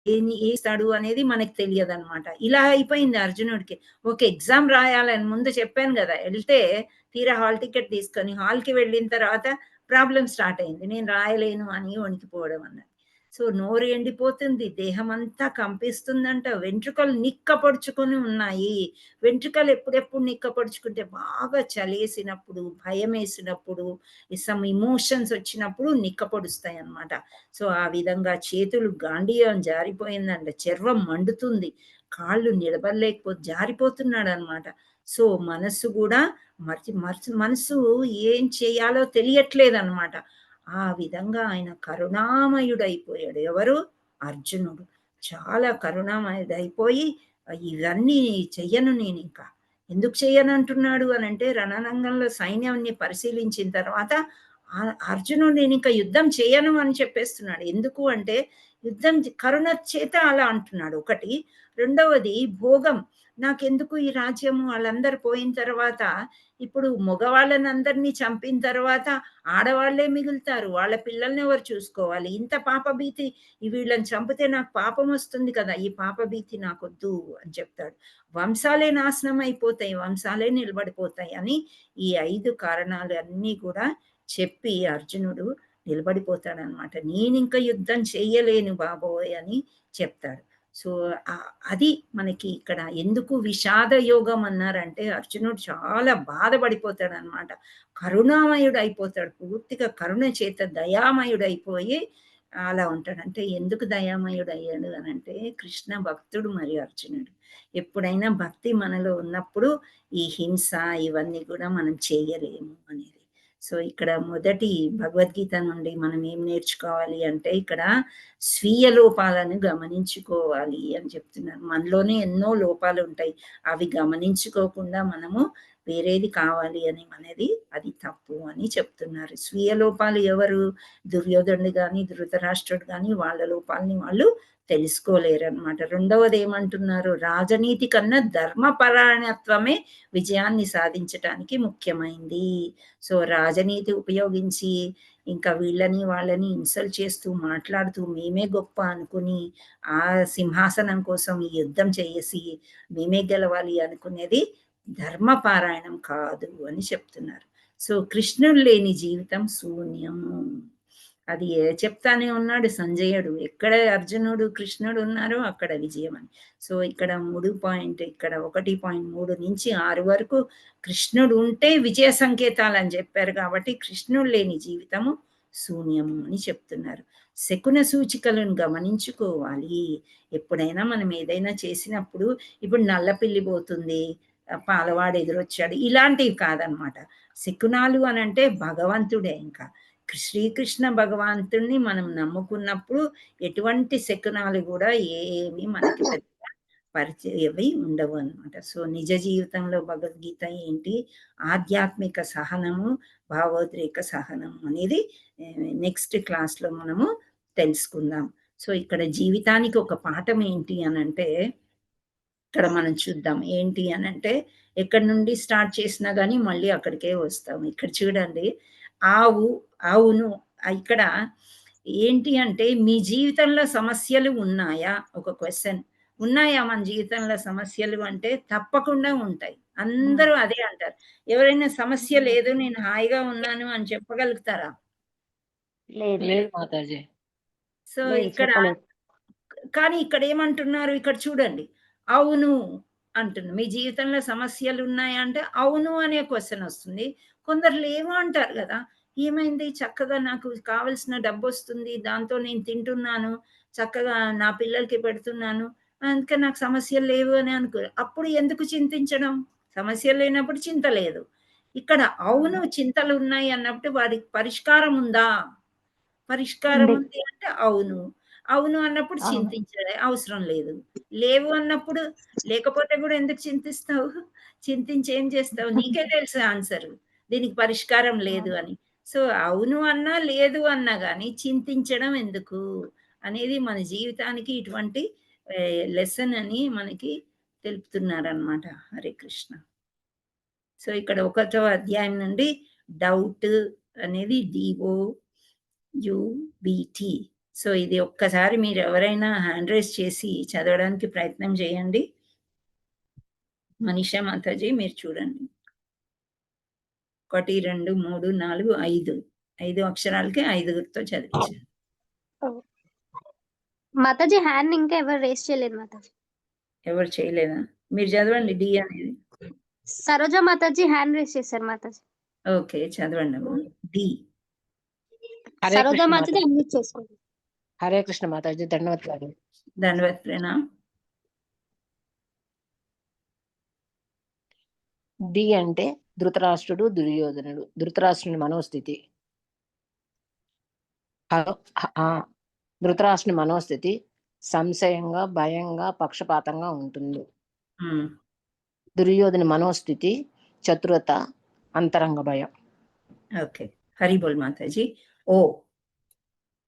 ఏం ఏస్తాడు అనేది మనకు తెలియదనమాట. ఇలా అయిపోయింది అర్జునుడికి. ఒక ఎగ్జామ్ రాయాలని ముందు చెప్పాను గదా! ఎళ్తే తీరా హాల్ టికెట్ తీసుకొని హాల్‌కి వెళ్ళిన తర్వాత ప్రాబ్లమ్ స్టార్ట్ అయింది. నేను రాయలేను అని వణికిపోవడం అన్నది. సో, నోరు ఎండిపోతుంది. దేహమంతా కంపిస్తుందంట. వెంట్రుకలు నిక్కపొడుచుకొని ఉన్నాయి. వెంట్రుకలు ఎప్పుడెప్పుడు నిక్కపొడుచుకుంటే బాగా చలేసినప్పుడు, భయమేసినప్పుడు, సమ్ ఎమోషన్స్ వచ్చినప్పుడు నిక్కపొడుస్తాయన్నమాట. సో, ఆ విధంగా చేతులు గాండీవం జారిపోయిందంట. చర్మం మండుతుంది. కాళ్ళు జారిపోతున్నాడన్నమాట. సో, మనస్సు గూడా మనసు ఏం చేయాలో తెలియట్లేదన్నమాట. ఆ విధంగా ఆయన కరుణామయుడైపోయాడు. ఎవరు? అర్జునుడు. చాలా కరుణామయుడైపోయి ఇవన్నీ చెయ్యను నేనింక. ఎందుకు చెయ్యనంటున్నాడు అనంటే రణరంగంలో సైన్యాన్ని పరిశీలించిన తర్వాత అర్జునుడు నేనింక యుద్ధం చేయను అని చెప్పేస్తున్నాడు. ఎందుకు అంటే కరుణ చేత అలా అంటున్నాడు ఒకటి. రెండవది భోగం. నాకెందుకు ఈ రాజ్యము ఆళ్ళందరూ పోయిన తర్వాత ఇప్పుడు మగవాళ్ళనందరిని చంపిన తర్వాత ఆడవాళ్ళే మిగులుతారు. వాళ్ళ పిల్లల్ని ఎవరు చూసుకోవాలి? ఇంత పాపభీతి వీళ్ళని చంపితే నాకు పాపమొస్తుంది కదా! ఈ పాపభీతి నాకొద్దు అని చెప్తాడు. వంశాలే నాశనం అయిపోతాయి. వంశాలే నిలబడిపోతాయి అని ఈ 5 కారణాలు అన్నీ కూడా చెప్పి అర్జునుడు నిలబడిపోతాడనమాట. నేనింక యుద్ధం చెయ్యలేను బాబోయ్! అని చెప్తాడు. సో, అది మనకి ఇక్కడ ఎందుకు విషాద యోగం అన్నారంటే అర్జునుడు చాలా బాధపడిపోతాడనమాట. కరుణామయుడయిపోతాడు. పూర్తిగా కరుణ చేత దయామయుడైపోయి అలా ఉంటాడు. అంటే ఎందుకు దయామయుడు అయ్యాడు అనంటే కృష్ణ భక్తుడు మరియు అర్జునుడు. ఎప్పుడైనా భక్తి మనలో ఉన్నప్పుడు ఈ హింస ఇవన్నీ కూడా మనం చేయలేము అనేది. సో ఇక్కడ మొదటి భగవద్గీత నుండి మనం ఏం నేర్చుకోవాలి అంటే ఇక్కడ స్వీయ లోపాలను గమనించుకోవాలి అని చెప్తున్నారు. మనలోనే ఎన్నో లోపాలు ఉంటాయి. అవి గమనించుకోకుండా మనము వేరేది కావాలి అని అనేది అది తప్పు అని చెప్తున్నారు. స్వీయ లోపాలు ఎవరు? దుర్యోధనుడు కానీ ధృతరాష్ట్రుడు కానీ వాళ్ళ లోపాలని వాళ్ళు తెలుసుకోలేరన్నమాట. రెండవది ఏమంటున్నారు? రాజనీతి కన్నా ధర్మపరాయణత్వమే విజయాన్ని సాధించటానికి ముఖ్యమైంది. సో రాజనీతి ఉపయోగించి ఇంకా వీళ్ళని వాళ్ళని ఇన్సల్ట్ చేస్తూ మాట్లాడుతూ మేమే గొప్ప అనుకుని ఆ సింహాసనం కోసం ఈ యుద్ధం చేసి మేమే గెలవాలి అనుకునేది ధర్మపారాయణం కాదు అని చెప్తున్నారు. సో కృష్ణుడు లేని జీవితం శూన్యము. అది చెప్తానే ఉన్నాడు సంజయుడు, ఎక్కడ అర్జునుడు కృష్ణుడు ఉన్నారో అక్కడ విజయం అని. సో ఇక్కడ 3 ఇక్కడ 1.3 నుంచి 6 వరకు కృష్ణుడు ఉంటే విజయ సంకేతాలు అని చెప్పారు. కాబట్టి కృష్ణుడు లేని జీవితము శూన్యము అని చెప్తున్నారు. శకున సూచికలను గమనించుకోవాలి. ఎప్పుడైనా మనం ఏదైనా చేసినప్పుడు ఇప్పుడు నల్లపిల్లి పోతుంది, పాలవాడు ఎదురొచ్చాడు, ఇలాంటివి కాదనమాట. శకునాలు అని అంటే భగవంతుడే. ఇంకా శ్రీకృష్ణ భగవంతుణ్ణి మనం నమ్ముకున్నప్పుడు ఎటువంటి శకునాలు కూడా ఏమి మనకి పెద్ద పరిచయవి ఉండవు అనమాట. సో నిజ జీవితంలో భగవద్గీత ఏంటి? ఆధ్యాత్మిక సహనము, భావోద్రేక సహనము అనేది నెక్స్ట్ క్లాస్లో మనము తెలుసుకుందాం. సో ఇక్కడ జీవితానికి ఒక పాఠం ఏంటి అనంటే ఇక్కడ మనం చూద్దాం. ఏంటి అనంటే ఎక్కడి నుండి స్టార్ట్ చేసినా కానీ మళ్ళీ అక్కడికే వస్తాం. ఇక్కడ చూడండి, అవును. ఇక్కడ ఏంటి అంటే మీ జీవితంలో సమస్యలు ఉన్నాయా? ఒక క్వశ్చన్. ఉన్నాయా మన జీవితంలో సమస్యలు అంటే తప్పకుండా ఉంటాయి. అందరూ అదే అంటారు. ఎవరైనా సమస్య లేదు నేను హాయిగా ఉన్నాను అని చెప్పగలుగుతారా? లేదు మాతాజీ. సో ఇక్కడ కానీ ఇక్కడ ఏమంటున్నారు? ఇక్కడ చూడండి, అవును అంటున్నారు. మీ జీవితంలో సమస్యలు ఉన్నాయా అంటే అవును అనే క్వశ్చన్ వస్తుంది. కొందరు లేవు అంటారు కదా. ఏమైంది? చక్కగా నాకు కావలసిన డబ్బు వస్తుంది, దాంతో నేను తింటున్నాను, చక్కగా నా పిల్లలకి పెడుతున్నాను, అందుకని నాకు సమస్యలు లేవు అని అనుకో. అప్పుడు ఎందుకు చింతించడం? సమస్యలు లేనప్పుడు చింత లేదు. ఇక్కడ అవును చింతలు ఉన్నాయి అన్నప్పుడు వాడికి పరిష్కారం ఉందా? పరిష్కారం ఉంది అంటే అవును. అవును అన్నప్పుడు చింతించే అవసరం లేదు. లేవు అన్నప్పుడు లేకపోతే కూడా ఎందుకు చింతిస్తావు? చింతించి ఏం చేస్తావు? నీకే తెలుసు ఆన్సరు. దీనికి పరిష్కారం లేదు అని. సో అవును అన్నా లేదు అన్నా గాని చింతించడం ఎందుకు అనేది మన జీవితానికి ఇటువంటి లెసన్ అని మనకి తెలుపుతున్నారనమాట. హరే కృష్ణ. సో ఇక్కడ 1వ అధ్యాయం నుండి డౌట్ అనేది DOUBT. సో ఇది ఒక్కసారి మీరు ఎవరైనా హ్యాండ్ రైజ్ చేసి చదవడానికి ప్రయత్నం చేయండి. మనీషా మాతాజీ మీరు చూడండి. 1, 2, 3, 4, 5 అక్షరాలకి 5గురితో చదివించారు. మాతాజీ హ్యాండ్ ఇంకా ఎవరు రేస్ చేయలేదు మాతాజీ. ఎవరు చేయలేదా? మీరు చదవండి డి అనేది. సరోజ మాతాజీ హ్యాండ్ రేస్ చేశారు మాతాజీ. ఓకే చదవండి అమ్మా. డి. సరోజ మాతాజీ అన్మ్యూట్ చేసుకోండి. హరే కృష్ణ మాతాజీ. ధన్యవాదాలు. దండవత్ ప్రణామ్. డి అంటే ధృతరాష్ట్రుడు దుర్యోధనుడు. ధృతరాష్ట్రుని మనోస్థితి. ధృతరాష్ట్రుని మనోస్థితి సంశయంగా, భయంగా, పక్షపాతంగా ఉంటుంది. దుర్యోధన మనోస్థితి చతురత, అంతరంగ భయం. ఓకే హరి బోల్ మాతాజీ. ఓ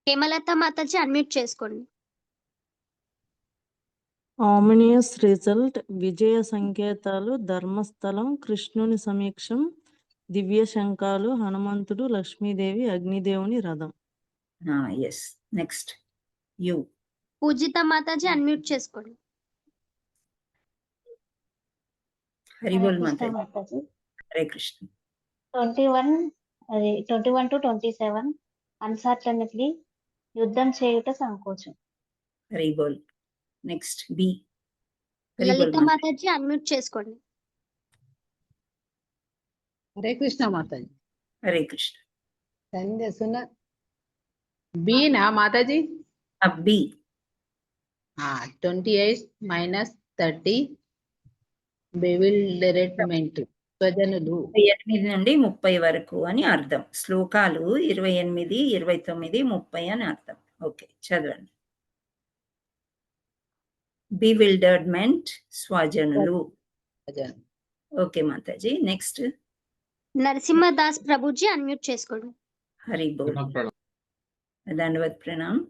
హేమలత మాతాజీ అన్మ్యూట్ చేసుకోండి. ఆమినియస్ రిజల్ట్, విజయ సంకేతాలు, ధర్మస్థలం, కృష్ణుని సమీక్షం, దివ్య శంఖాలు, హనుమంతుడు, లక్ష్మీదేవి, అగ్నిదేవుని రథం. Yes. Next you. Poojitha Mataji unmute చేసుకోండి. హరి బోల్ మాతాజీ. హరే కృష్ణ. 21 to 27 అన్సర్టనిటీ, యుద్ధం చేయుట సంకోచం. Hari Bol. Next B. Lalitha Mataji unmute చేసుకోండి. Hare Krishna Mataji. Hare Krishna. Beena Mataji? B 28 minus 30 bewilderment ప్రజనులు. 28 నుండి 30 వరకు అని అర్థం. శ్లోకాలు 28, 29, 30 అని అర్థం. ఓకే, చదవండి. బివిల్డర్మెంట్ స్వజనులు. ప్రజలు. Okay Mataji, next. Narasimhadas Prabhuji unmute చేసుకోండి. హరి బోల్. దండవత్ ప్రణామ్.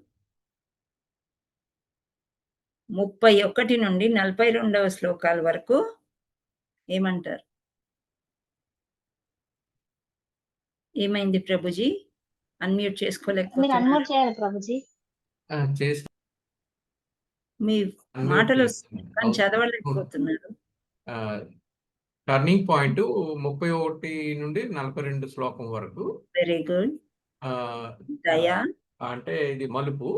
31 నుండి 42వ శ్లోకాల వరకు ఏమంటారు? ఏమైంది ప్రభుజీ? అన్మ్యూట్ మీరు చేసుకోలేకపోతున్నారు. అన్మ్యూట్ చేయాలి ప్రభుజీ. మీ మాటలు కానీ చదవలేకపోతున్నారు. టర్నింగ్ పాయింట్ 31 నుండి 42 శ్లోకం వరకు. Very good. దయా అంటే ఇది మలుపు.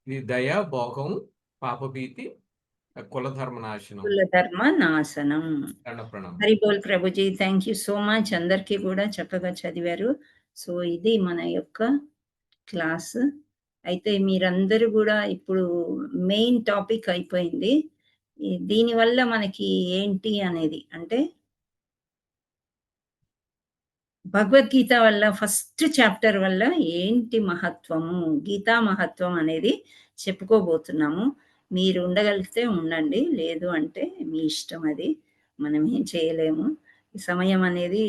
ఇది దయ, భోగం, పాపభీతి, కులధర్మ నాశనం. కులధర్మ నాశనం. ప్రణామం. హరి బోల్ Prabhuji, thank you so much. అందరికీ కూడా చక్కగా చదివారు. సో ఇది మన యొక్క క్లాస్. అయితే మీరందరూ కూడా ఇప్పుడు మెయిన్ టాపిక్ అయిపోయింది. దీనివల్ల మనకి ఏంటి అనేది అంటే భగవద్గీత వల్ల ఫస్ట్ చాప్టర్ వల్ల ఏంటి మహత్వము, గీతా మహత్వం అనేది చెప్పుకోబోతున్నాము. మీరు ఉండగలిగితే ఉండండి, లేదు అంటే మీ ఇష్టం, అది మనం ఏం చేయలేము. సమయం అనేది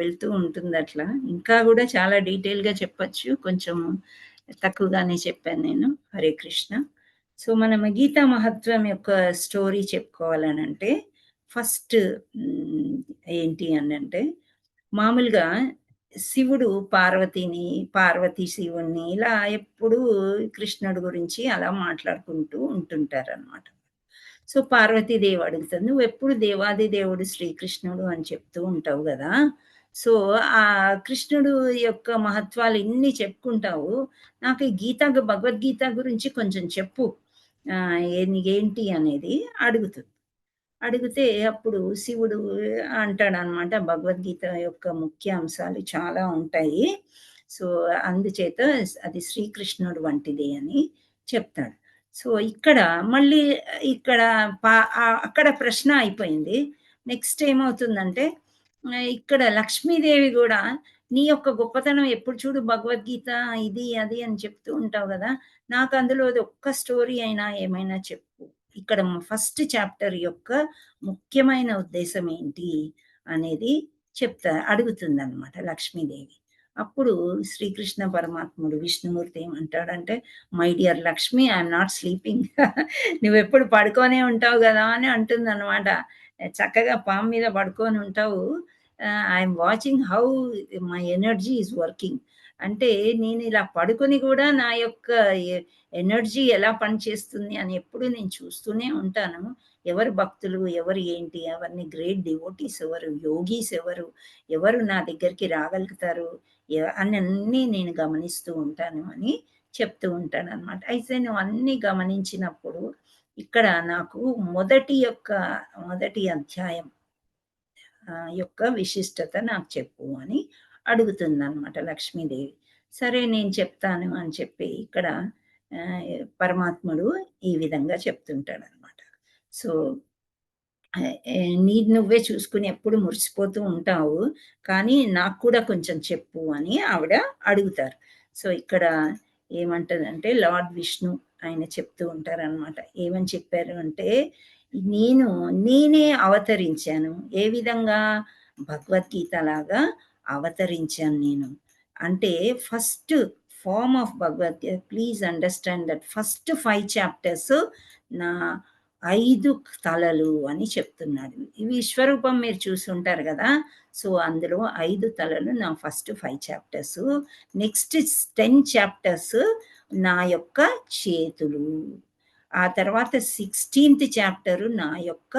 వెళ్తూ ఉంటుంది అట్లా. ఇంకా కూడా చాలా డీటెయిల్గా చెప్పచ్చు, కొంచెం తక్కువగానే చెప్పాను నేను. హరే కృష్ణ. సో మనం గీతా మహత్వం యొక్క స్టోరీ చెప్పుకోవాలనంటే ఫస్ట్ ఏంటి అని అంటే, మామూలుగా శివుడు పార్వతిని, పార్వతి శివుణ్ణి ఇలా ఎప్పుడు కృష్ణుడి గురించి అలా మాట్లాడుకుంటూ ఉంటుంటారనమాట. సో పార్వతీదేవి అడుగుతుంది, నువ్వు ఎప్పుడు దేవాది దేవుడు శ్రీకృష్ణుడు అని చెప్తూ ఉంటావు కదా, సో ఆ కృష్ణుడు యొక్క మహత్వాలు ఇన్ని చెప్పుకుంటావు, నాకు ఈ భగవద్గీత గురించి కొంచెం చెప్పు, ఏంటి అనేది అడుగుతుంది. అడిగితే అప్పుడు శివుడు అంటాడనమాట, భగవద్గీత యొక్క ముఖ్య అంశాలు చాలా ఉంటాయి, సో అందుచేత అది శ్రీకృష్ణుడు వంటిది అని చెప్తాడు. సో ఇక్కడ మళ్ళీ అక్కడ ప్రశ్న అయిపోయింది. నెక్స్ట్ ఏమవుతుందంటే, ఇక్కడ లక్ష్మీదేవి కూడా నీ యొక్క గొప్పతనం ఎప్పుడు చూడు భగవద్గీత ఇది అది అని చెప్తూ ఉంటావు కదా, నాకు అందులో ఒక్క స్టోరీ అయినా ఏమైనా చెప్పు. ఇక్కడ ఫస్ట్ చాప్టర్ యొక్క ముఖ్యమైన ఉద్దేశం ఏంటి అనేది అడుగుతుంది అనమాట లక్ష్మీదేవి. అప్పుడు శ్రీకృష్ణ పరమాత్ముడు విష్ణుమూర్తి ఏమంటాడంటే, my dear Lakshmi, I'm not sleeping, నువ్వెప్పుడు పడుకొనే ఉంటావు కదా అని అంటుంది అనమాట. చక్కగా పాము మీద పడుకొని ఉంటావు, I'm watching how my energy is working. అంటే నేను ఇలా పడుకొని కూడా నా యొక్క ఎనర్జీ ఎలా పనిచేస్తుంది అని ఎప్పుడు నేను చూస్తూనే ఉంటాను. ఎవరు భక్తులు, ఎవరు ఏంటి, ఎవరిని గ్రేట్ డివోటీస్ ఎవరు, యోగీస్ ఎవరు నా దగ్గరికి రాగలుగుతారు అన్నీ నేను గమనిస్తూ ఉంటాను అని చెప్తూ ఉంటాను అనమాట. అయితే నువ్వు అన్ని గమనించినప్పుడు ఇక్కడ నాకు మొదటి అధ్యాయం యొక్క విశిష్టత నాకు చెప్పు అని అడుగుతుంది అనమాట లక్ష్మీదేవి. సరే నేను చెప్తాను అని చెప్పి ఇక్కడ పరమాత్ముడు ఈ విధంగా చెప్తుంటాడు అనమాట. సో నువ్వే చూసుకుని ఎప్పుడు మురిసిపోతూ ఉంటావు, కానీ నాకు కూడా కొంచెం చెప్పు అని ఆవిడ అడుగుతారు. సో ఇక్కడ ఏమంటదంటే, లార్డ్ విష్ణు ఆయన చెప్తూ ఉంటారనమాట. ఏమని చెప్పారు అంటే, నేనే అవతరించాను. ఏ విధంగా? భగవద్గీత లాగా అవతరించాను నేను. అంటే first form of Bhagavad Gita, please understand that first 5 chapters నా 5 తలలు అని చెప్తున్నాడు. ఈ విశ్వరూపం మీరు చూసి ఉంటారు కదా, సో అందులో 5 తలలు నా ఫస్ట్ 5 చాప్టర్స్. నెక్స్ట్ 10 చాప్టర్స్ నా యొక్క చేతులు. ఆ తర్వాత 16th చాప్టర్ నా యొక్క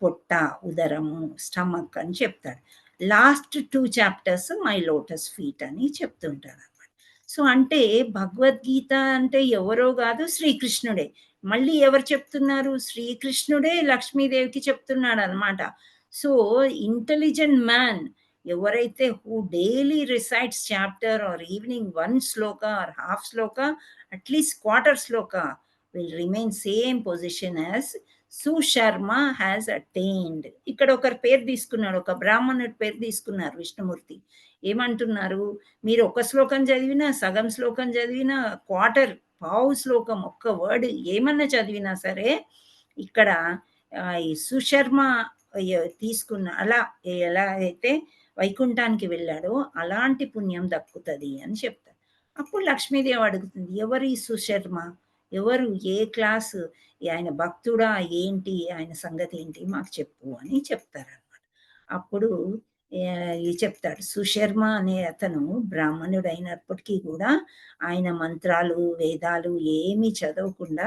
పొట్ట, ఉదరము, స్టమక్ అని చెప్తాడు. Last 2 chapters my lotus feet అని చెప్తుంటాడు అనమాట. సో అంటే భగవద్గీత అంటే ఎవరో కాదు, శ్రీకృష్ణుడే. మళ్ళీ ఎవరు చెప్తున్నారు? శ్రీకృష్ణుడే లక్ష్మీదేవికి చెప్తున్నాడు అనమాట. సో ఇంటెలిజెంట్ మ్యాన్ ఎవరైతే who daily recites chapter or evening 1 shloka or half shloka, at least quarter shloka, will remain same position as Susharma has attained. ఇక్కడ ఒకరి పేరు తీసుకున్నాడు, ఒక బ్రాహ్మణుడి పేరు తీసుకున్నారు విష్ణుమూర్తి. ఏమంటున్నారు, మీరు ఒక శ్లోకం చదివినా, సగం శ్లోకం చదివినా, క్వార్టర్, పావు శ్లోకం, ఒక్క వర్డ్ ఏమన్నా చదివినా సరే, ఇక్కడ ఈ సుశర్మ తీసుకున్న అలా ఎలా అయితే వైకుంఠానికి వెళ్ళాడో అలాంటి పుణ్యం దక్కుతుంది అని చెప్తారు. అప్పుడు లక్ష్మీదేవి అడుగుతుంది, ఎవరు ఈ సుశర్మ, ఎవరు, ఏ క్లాసు, ఆయన భక్తుడా ఏంటి, ఆయన సంగతి ఏంటి మాకు చెప్పు అని చెప్తారనమాట. అప్పుడు చెప్తాడు, సుశర్మ అనే అతను బ్రాహ్మణుడు అయినప్పటికీ కూడా ఆయన మంత్రాలు వేదాలు ఏమీ చదవకుండా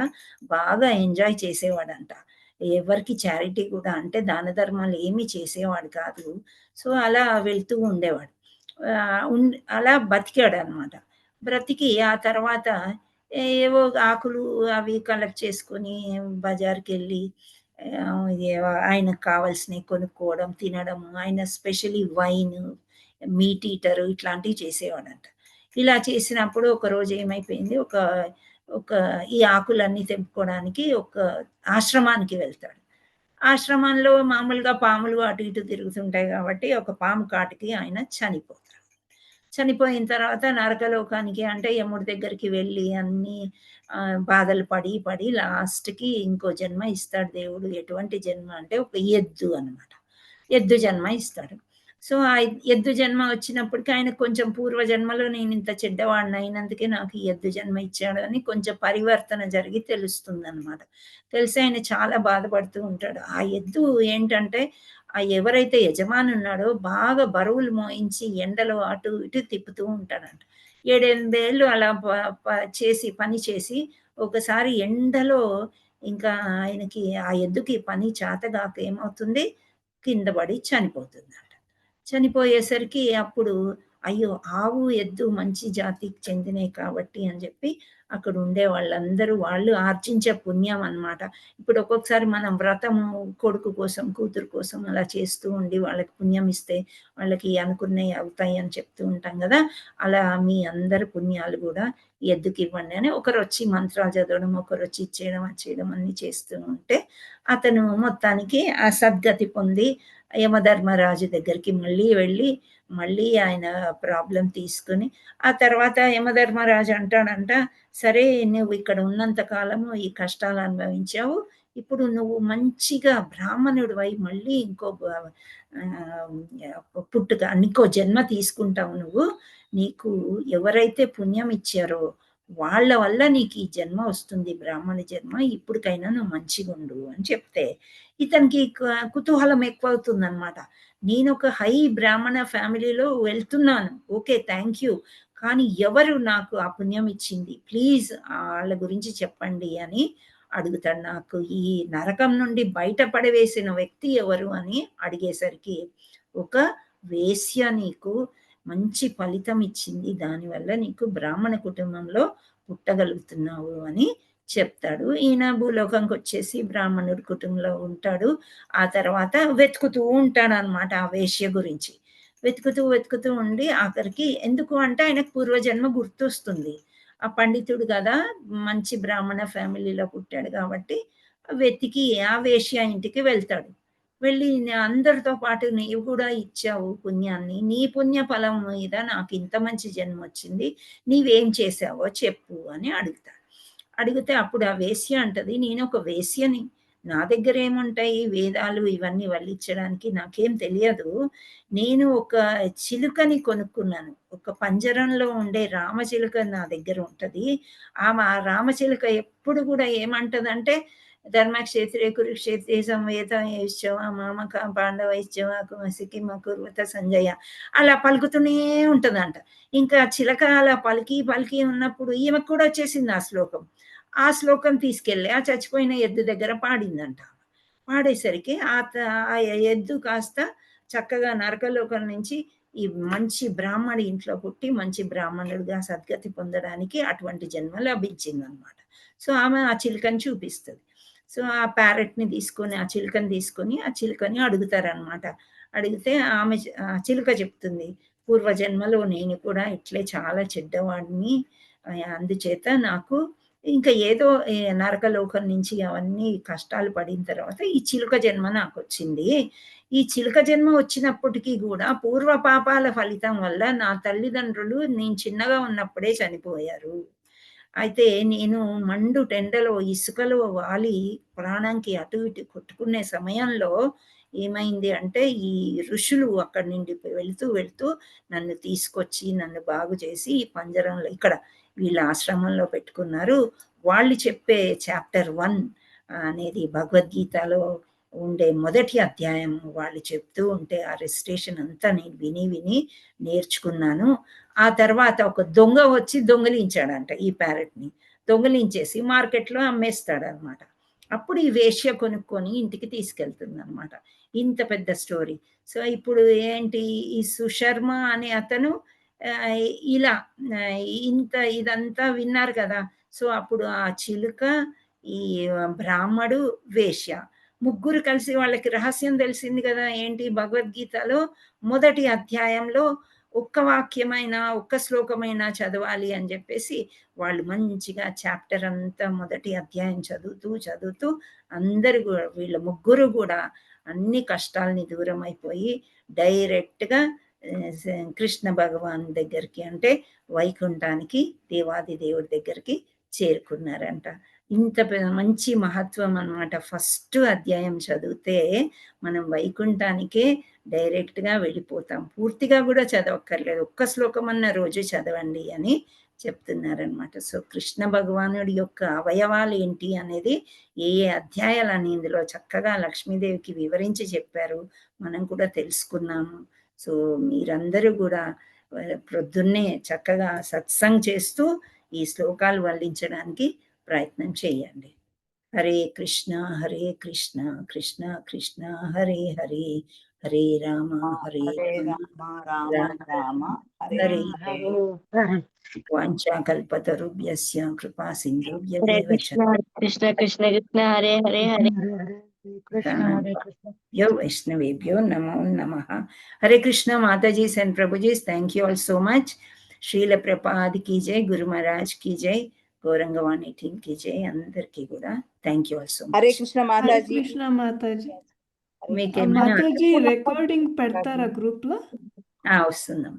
బాగా ఎంజాయ్ చేసేవాడంట. ఎవరికి చారిటీ కూడా, అంటే దాన ధర్మాలు ఏమీ చేసేవాడు కాదు. సో అలా వెళ్తూ ఉండేవాడు. అలా బతికాడు అనమాట. బ్రతికి ఆ తర్వాత ఏవో ఆకులు అవి కలెక్ట్ చేసుకొని బజార్కి వెళ్ళి ఆయనకు కావాల్సినవి కొనుక్కోవడం, తినడము. ఆయన స్పెషలీ వైన్, మీట్ ఈటర్ ఇట్లాంటివి చేసేవాడంట. ఇలా చేసినప్పుడు ఒక రోజు ఏమైపోయింది, ఒక ఈ ఆకులన్నీ తెంపుకోవడానికి ఒక ఆశ్రమానికి వెళ్తాడు. ఆశ్రమంలో మామూలుగా పాములు అటు ఇటు తిరుగుతుంటాయి కాబట్టి ఒక పాము కాటికి ఆయన చనిపోతాడు. చనిపోయిన తర్వాత నరకలోకానికి, అంటే యముడి దగ్గరికి వెళ్ళి అన్ని బాధలు పడి పడి లాస్ట్కి ఇంకో జన్మ ఇస్తాడు దేవుడు. ఎటువంటి జన్మ అంటే ఒక ఎద్దు అనమాట. ఎద్దు జన్మ ఇస్తాడు. సో ఆ ఎద్దు జన్మ వచ్చినప్పటికీ ఆయన కొంచెం పూర్వజన్మలో నేను ఇంత చెడ్డవాడిని అయినందుకే నాకు ఈ ఎద్దు జన్మ ఇచ్చాడు అని కొంచెం పరివర్తన జరిగి తెలుస్తుంది అనమాట. తెలిసి ఆయన చాలా బాధపడుతూ ఉంటాడు. ఆ ఎద్దు ఏంటంటే, ఎవరైతే యజమాని ఉన్నాడో బాగా బరువులు మోయించి ఎండలో అటు ఇటు తిప్పుతూ ఉంటాడంట. 7-8 ఏళ్ళు అలా పని చేసి ఒకసారి ఎండలో ఇంకా ఆయనకి, ఆ ఎద్దుకి పని చేతగాక ఏమవుతుంది, కింద పడి చనిపోతుందంట. చనిపోయేసరికి అప్పుడు అయ్యో, ఆవు ఎద్దు మంచి జాతికి చెందినవి కాబట్టి అని చెప్పి అక్కడ ఉండే వాళ్ళందరూ, వాళ్ళు ఆర్జించే పుణ్యం అన్నమాట. ఇప్పుడు ఒక్కొక్కసారి మనం వ్రతము కొడుకు కోసం కూతురు కోసం అలా చేస్తూ ఉండి వాళ్ళకి పుణ్యం ఇస్తే వాళ్ళకి అనుకున్నవి అవుతాయి అని చెప్తూ ఉంటాం కదా. అలా మీ అందరి పుణ్యాలు కూడా ఎద్దుకి ఇవ్వండి అని ఒకరు వచ్చి మంత్రాలు చదవడం, ఒకరు వచ్చి ఇచ్చేయడం, చేయడం అన్ని చేస్తూ ఉంటే అతను మొత్తానికి ఆ సద్గతి పొంది యమధర్మరాజు దగ్గరికి మళ్ళీ వెళ్ళి మళ్ళీ ఆయన ప్రాబ్లం తీసుకుని, ఆ తర్వాత యమధర్మరాజు అంటాడంట, సరే నువ్వు ఇక్కడ ఉన్నంత కాలము ఈ కష్టాలు అనుభవించావు, ఇప్పుడు నువ్వు మంచిగా బ్రాహ్మణుడు అయి మళ్ళీ ఇంకో పుట్టుక, ఇంకో జన్మ తీసుకుంటావు నువ్వు. నీకు ఎవరైతే పుణ్యం ఇచ్చారో వాళ్ళ వల్ల నీకు ఈ జన్మ వస్తుంది, బ్రాహ్మణ జన్మ, ఇప్పటికైనా నువ్వు మంచిగా ఉండు అని చెప్తే ఇతనికి కుతూహలం ఎక్కువ అవుతుంది అనమాట. నేను ఒక హై బ్రాహ్మణ ఫ్యామిలీలో వెళ్తున్నాను, ఓకే థ్యాంక్ యూ, కానీ ఎవరు నాకు ఆ పుణ్యం ఇచ్చింది, ప్లీజ్ వాళ్ళ గురించి చెప్పండి అని అడుగుతాడు. నాకు ఈ నరకం నుండి బయటపడవేసిన వ్యక్తి ఎవరు అని అడిగేసరికి, ఒక వేశ్య నీకు మంచి ఫలితం ఇచ్చింది, దానివల్ల నీకు బ్రాహ్మణ కుటుంబంలో పుట్టగలుగుతున్నావు అని చెప్తాడు. ఈయన భూలోకంకి వచ్చేసి బ్రాహ్మణుడి కుటుంబంలో ఉంటాడు. ఆ తర్వాత వెతుకుతూ ఉంటాడు అనమాట ఆ వేశ్య గురించి. వెతుకుతూ ఉండి ఆఖరికి, ఎందుకు అంటే ఆయనకు పూర్వజన్మ గుర్తొస్తుంది. ఆ పండితుడు కదా, మంచి బ్రాహ్మణ ఫ్యామిలీలో పుట్టాడు కాబట్టి వెతికి ఆ వేశ్య ఇంటికి వెళ్తాడు. వెళ్ళి, అందరితో పాటు నీవు కూడా ఇచ్చావు పుణ్యాన్ని, నీ పుణ్య ఫలం మీద నాకు ఇంత మంచి జన్మ వచ్చింది, నీవేం చేసావో చెప్పు అని అడుగుతాడు. అడిగితే అప్పుడు ఆ వేశ్య అంటది, నేను ఒక వేశ్యని, నా దగ్గర ఏముంటాయి వేదాలు ఇవన్నీ వల్లించడానికి, నాకేం తెలియదు. నేను ఒక చిలుకని కొనుక్కున్నాను, ఒక పంజరంలో ఉండే రామచిలుక నా దగ్గర ఉంటది. ఆ రామచిలుక ఎప్పుడు కూడా ఏమంటదంటే, ధర్మక్షేత్రే కురుక్షేత్రే సంవేదయిశ్చవ మామక పాండవైశ్చవ కుమసికి మకుర్వత సంజయ అలా పలుకుతూనే ఉంటదంట. ఇంకా చిలక అలా పలికి ఉన్నప్పుడు ఈమెకు కూడా వచ్చేసింది ఆ శ్లోకం. ఆ శ్లోకం తీసుకెళ్ళి ఆ చచ్చిపోయిన ఎద్దు దగ్గర పాడిందంట. పాడేసరికి ఆ ఎద్దు కాస్త చక్కగా నరకలోకం నుంచి ఈ మంచి బ్రాహ్మణి ఇంట్లో పుట్టి మంచి బ్రాహ్మణుడిగా సద్గతి పొందడానికి అటువంటి జన్మ లభించింది అనమాట. సో ఆమె ఆ చిలుకని చూపిస్తుంది. సో ఆ ప్యారెట్ని తీసుకొని, ఆ చిలుకని తీసుకొని ఆ చిలుకని అడుగుతారనమాట, అడిగితే ఆమె చిలుక చెప్తుంది, పూర్వజన్మలో నేను కూడా ఇట్లే చాలా చెడ్డవాడిని, అందుచేత నాకు ఇంకా ఏదో నరకలోకం నుంచి అవన్నీ కష్టాలు పడిన తర్వాత ఈ చిలుక జన్మ నాకొచ్చింది. ఈ చిలుక జన్మ వచ్చినప్పటికీ కూడా పూర్వ పాపాల ఫలితం వల్ల నా తల్లిదండ్రులు నేను చిన్నగా ఉన్నప్పుడే చనిపోయారు. అయితే నేను మండు టెండలో ఇసుకలో వాలి ప్రాణానికి అటు ఇటు కొట్టుకునే సమయంలో ఏమైంది అంటే ఈ ఋషులు అక్కడి నుండి వెళ్తూ నన్ను తీసుకొచ్చి నన్ను బాగు చేసి ఈ పంజరంలో ఇక్కడ వీళ్ళ ఆశ్రమంలో పెట్టుకున్నారు. వాళ్ళు చెప్పే చాప్టర్ 1 అనేది భగవద్గీతలో ఉండే మొదటి అధ్యాయం వాళ్ళు చెప్తూ ఉంటే ఆ రెసిటేషన్ అంతా నేను విని నేర్చుకున్నాను. ఆ తర్వాత ఒక దొంగ వచ్చి దొంగిలించాడంట ఈ ప్యారెట్ని. దొంగిలించేసి మార్కెట్లో అమ్మేస్తాడనమాట. అప్పుడు ఈ వేశ్య కొనుక్కొని ఇంటికి తీసుకెళ్తుందనమాట. ఇంత పెద్ద స్టోరీ. సో ఇప్పుడు ఏంటి, ఈ సుశర్మ అనే అతను ఇలా ఇదంతా విన్నారు కదా. సో అప్పుడు ఆ చిలుక, ఈ బ్రాహ్మడు, వేశ్య ముగ్గురు కలిసి వాళ్ళకి రహస్యం తెలిసింది కదా. ఏంటి, భగవద్గీతలో మొదటి అధ్యాయంలో ఒక్క వాక్యమైనా ఒక్క శ్లోకమైనా చదవాలి అని చెప్పేసి వాళ్ళు మంచిగా చాప్టర్ అంతా మొదటి అధ్యాయం చదువుతూ అందరు వీళ్ళ ముగ్గురు కూడా అన్ని కష్టాలని దూరం అయిపోయి డైరెక్ట్గా కృష్ణ భగవాన్ దగ్గరికి, అంటే వైకుంఠానికి, దేవాది దేవుడి దగ్గరికి చేరుకున్నారంట. ఇంత మంచి మహత్వం అన్నమాట. ఫస్ట్ అధ్యాయం చదివితే మనం వైకుంఠానికే డైరెక్ట్గా వెళ్ళిపోతాం. పూర్తిగా కూడా చదవక్కర్లేదు, ఒక్క శ్లోకం అన్న రోజు చదవండి అని చెప్తున్నారనమాట. సో కృష్ణ భగవానుడి యొక్క అవయవాలు ఏంటి అనేది ఏ అధ్యాయాలని ఇందులో చక్కగా లక్ష్మీదేవికి వివరించి చెప్పారు, మనం కూడా తెలుసుకున్నాము. సో మీరందరూ కూడా ప్రొద్దున్నే చక్కగా సత్సంగ్ చేస్తూ ఈ శ్లోకాలు వల్లించడానికి ప్రయత్నం చేయండి. హరే కృష్ణ కృష్ణ కృష్ణ హరే హరే, హరే రామ హరే రామ రామ హరే హరే. వాంఛాకల్పతరుభ్యస్య కృపా సింధుభ్యో కృష్ణ కృష్ణ కృష్ణ హరే హరే హరే వైష్ణవేభ్యో నమో నమః. Hare Krishna. Mataji and Prabhujis, thank you all so much. Srila Prabhupad की जय, गुरु महाराज की जय, గౌరంగవాణి టీమ్ की जय. అందరికీ కూడా thank you all so much. Hare Krishna Mataji. Krishna Mataji. మీకు మాతాజీ రికార్డింగ్ పెడతారా గ్రూప్ లో? వస్తున్నాం.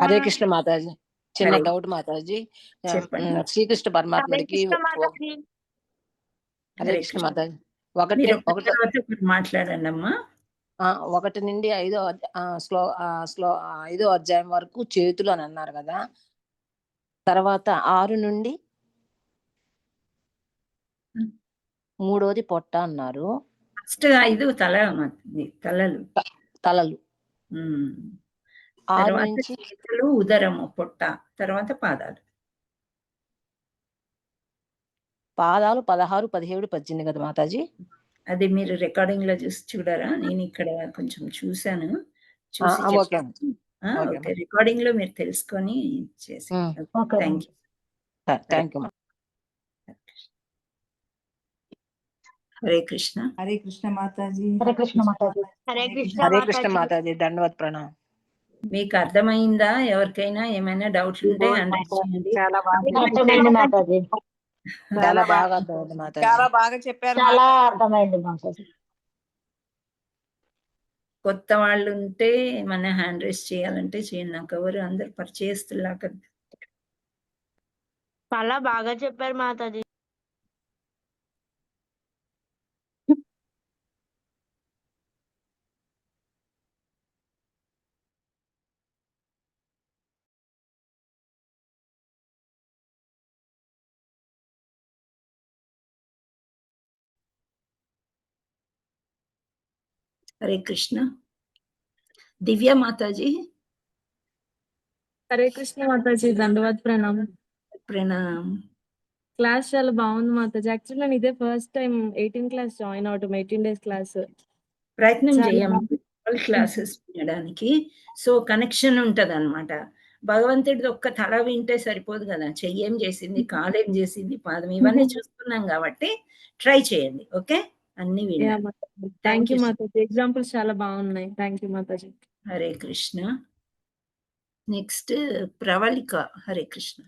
హరే కృష్ణ మాతాజీ. చిన్న హరే. డౌట్ మాతాజీ. చెప్పండి. శ్రీకృష్ణ పరమాత్ముడికి హరే కృష్ణ మాతాజీ. మీరు ఒకటి తర్వాత ఒకటి మాట్లాడండి అమ్మా. 1 నుండి 5వ అధ్యాయం వరకు చేతులు అని అన్నారు కదా. తర్వాత 6 నుండి 3వది పొట్ట అన్నారు. ఫస్ట్ 5 తలలు. తలలు. 6 తర్వాత నుంచి చేతులు, ఉదరము, పొట్ట, తర్వాత పాదాలు. పాదాలు 16, 17, 18 కదా మాతాజీ. అది మీరు రికార్డింగ్ లో చూడరా? నేను ఇక్కడ కొంచెం చూసాను. ఓకే. ఓకే, రికార్డింగ్ లో మీరు తెలుసుకొని చేసి. Thank you. Thank you. Hare Krishna. Hare Krishna Mataji. Hare Krishna Mataji. Hare Krishna Mataji. దండవత్ ప్రణామం. మీకు అర్థమైందా? ఎవరికైనా ఏమైనా డౌట్లు ఉంటే చాలా బాగా మాతాజీ. చాలా బాగా అర్థమైంది మాతాజీ. చాలా బాగా చెప్పారు. చాలా అర్థమైంది మాతాజీ. కొత్త వాళ్ళు ఉంటే మన హ్యాండ్ రైస్ చేయాలంటే చేయండి. నాకు ఎవరు అందరు పరిచయస్తులాగా. చాలా బాగా చెప్పారు మాతాజీ. హరే కృష్ణ. దివ్య మాతాజీ. హరే కృష్ణ మాతాజీ. దండవత్ ప్రణామం. ప్రణామ్. క్లాస్ చాలా బాగుంది మాతాజీ. యాక్చువల్లీ నేను ఇదే ఫస్ట్ టైం 18 క్లాస్ జాయిన్ అవటం, 18 days క్లాస్. ప్రయత్నం చేయండి ఆల్ క్లాసెస్ వినడానికి. సో కనెక్షన్ ఉంటది అనమాట. భగవంతుడిది ఒక్క తల వింటే సరిపోదు కదా, చెయ్యేం చేసింది, కాలేం చేసింది, పాదం, ఇవన్నీ చూస్తున్నాం కాబట్టి ట్రై చేయండి. ఓకే, అన్ని యా విన్నాను. Mataji. Thank thank you you. Mataji. Examples చాలా బాగున్నాయి. Thank you Mataji. Hare Krishna. Next Pravallika. Hare Krishna.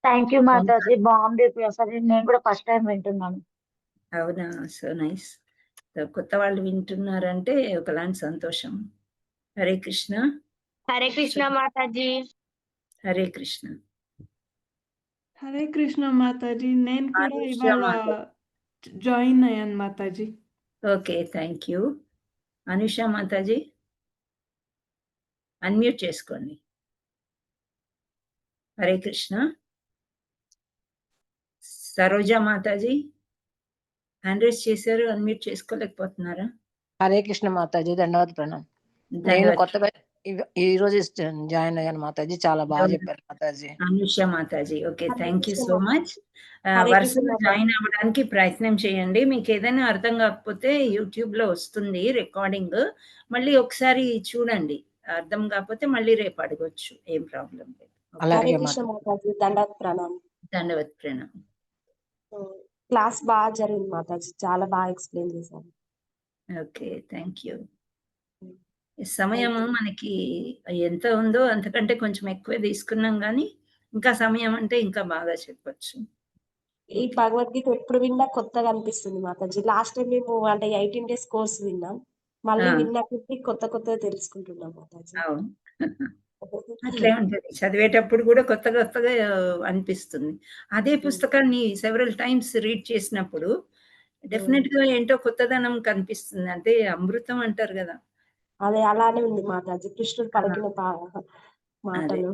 Thank you Mataji. బాగుంది అసలు నేను కూడా ఫస్ట్ టైం వింటున్నాను. అవునా, సో నైస్. కొత్త వాళ్ళు వింటున్నారంటే ఒకలాంటి సంతోషం. హరే కృష్ణ. హరే కృష్ణ మాతాజీ. హరే కృష్ణ. హరే కృష్ణ మాతాజీ. నేను కూడా అనుష ఇవాళ మాతాజీ. జాయిన్ అయ్యాను Mataji. Okay, thank you. Anusha Mataji unmute చేసుకోండి. హరే కృష్ణ. సరోజ మాతాజీ హ్యాండ్ రైజ్ చేశారు, అన్మ్యూట్ చేసుకోలేకపోతున్నారా? హరే కృష్ణ మాతాజీ. ధన్యవాద ప్రణాం. నేను ధన్యవాదాలు. కొత్తగా ఈ రోజు జాయిన్ అయ్యాను మాతాజీ. చాలా బాగా చెప్పారు Mataji. Anusha Mataji. Okay, Hare thank you Krishna so Mataji. Much. Hare Krishna వరుసలో మాతాజీ. జాయిన్ అవ్వడానికి ప్రయత్నం చేయండి. మీకు ఏదైనా అర్థం కాకపోతే యూట్యూబ్ లో వస్తుంది రికార్డింగ్, మళ్ళీ ఒకసారి చూడండి. అర్థం కాకపోతే మళ్ళీ రేపు అడగొచ్చు, ఏం ప్రాబ్లం లేదు. అలాగే హరే కృష్ణ మాతాజీ. దండాత్ ప్రణామం. ధన్యవాద ప్రణాం. క్లాస్ బాగా జరిగింది మాతాజీ. చాలా బాగా ఎక్స్ప్లెయిన్ చేశారు. Okay, thank you. సమయము మనకి ఎంత ఉందో అంతకంటే కొంచెం ఎక్కువే తీసుకున్నాం, కానీ ఇంకా సమయం అంటే ఇంకా బాగా చెప్పొచ్చు. ఈ భగవద్గీత ఎప్పుడు విన్నా కొత్తగా అనిపిస్తుంది మాతాజీ. లాస్ట్ టైం మేము అంటే 18 days కోర్స్ విన్నాం. మళ్ళీ విన్నప్పటికీ కొత్తగా తెలుసుకుంటున్నాం మాతాజీ. అవును, అట్లే ఉంటుంది. చదివేటప్పుడు కూడా కొత్త కొత్తగా అనిపిస్తుంది. అదే పుస్తకాన్ని సెవెరల్ టైమ్స్ రీడ్ చేసినప్పుడు డెఫినెట్ గా ఏంటో కొత్తదనం కనిపిస్తుంది. అంటే అమృతం అంటారు కదా, అదే అలానే ఉంది మాతాజీ. కృష్ణుడు పలికిన అదే మాటలు.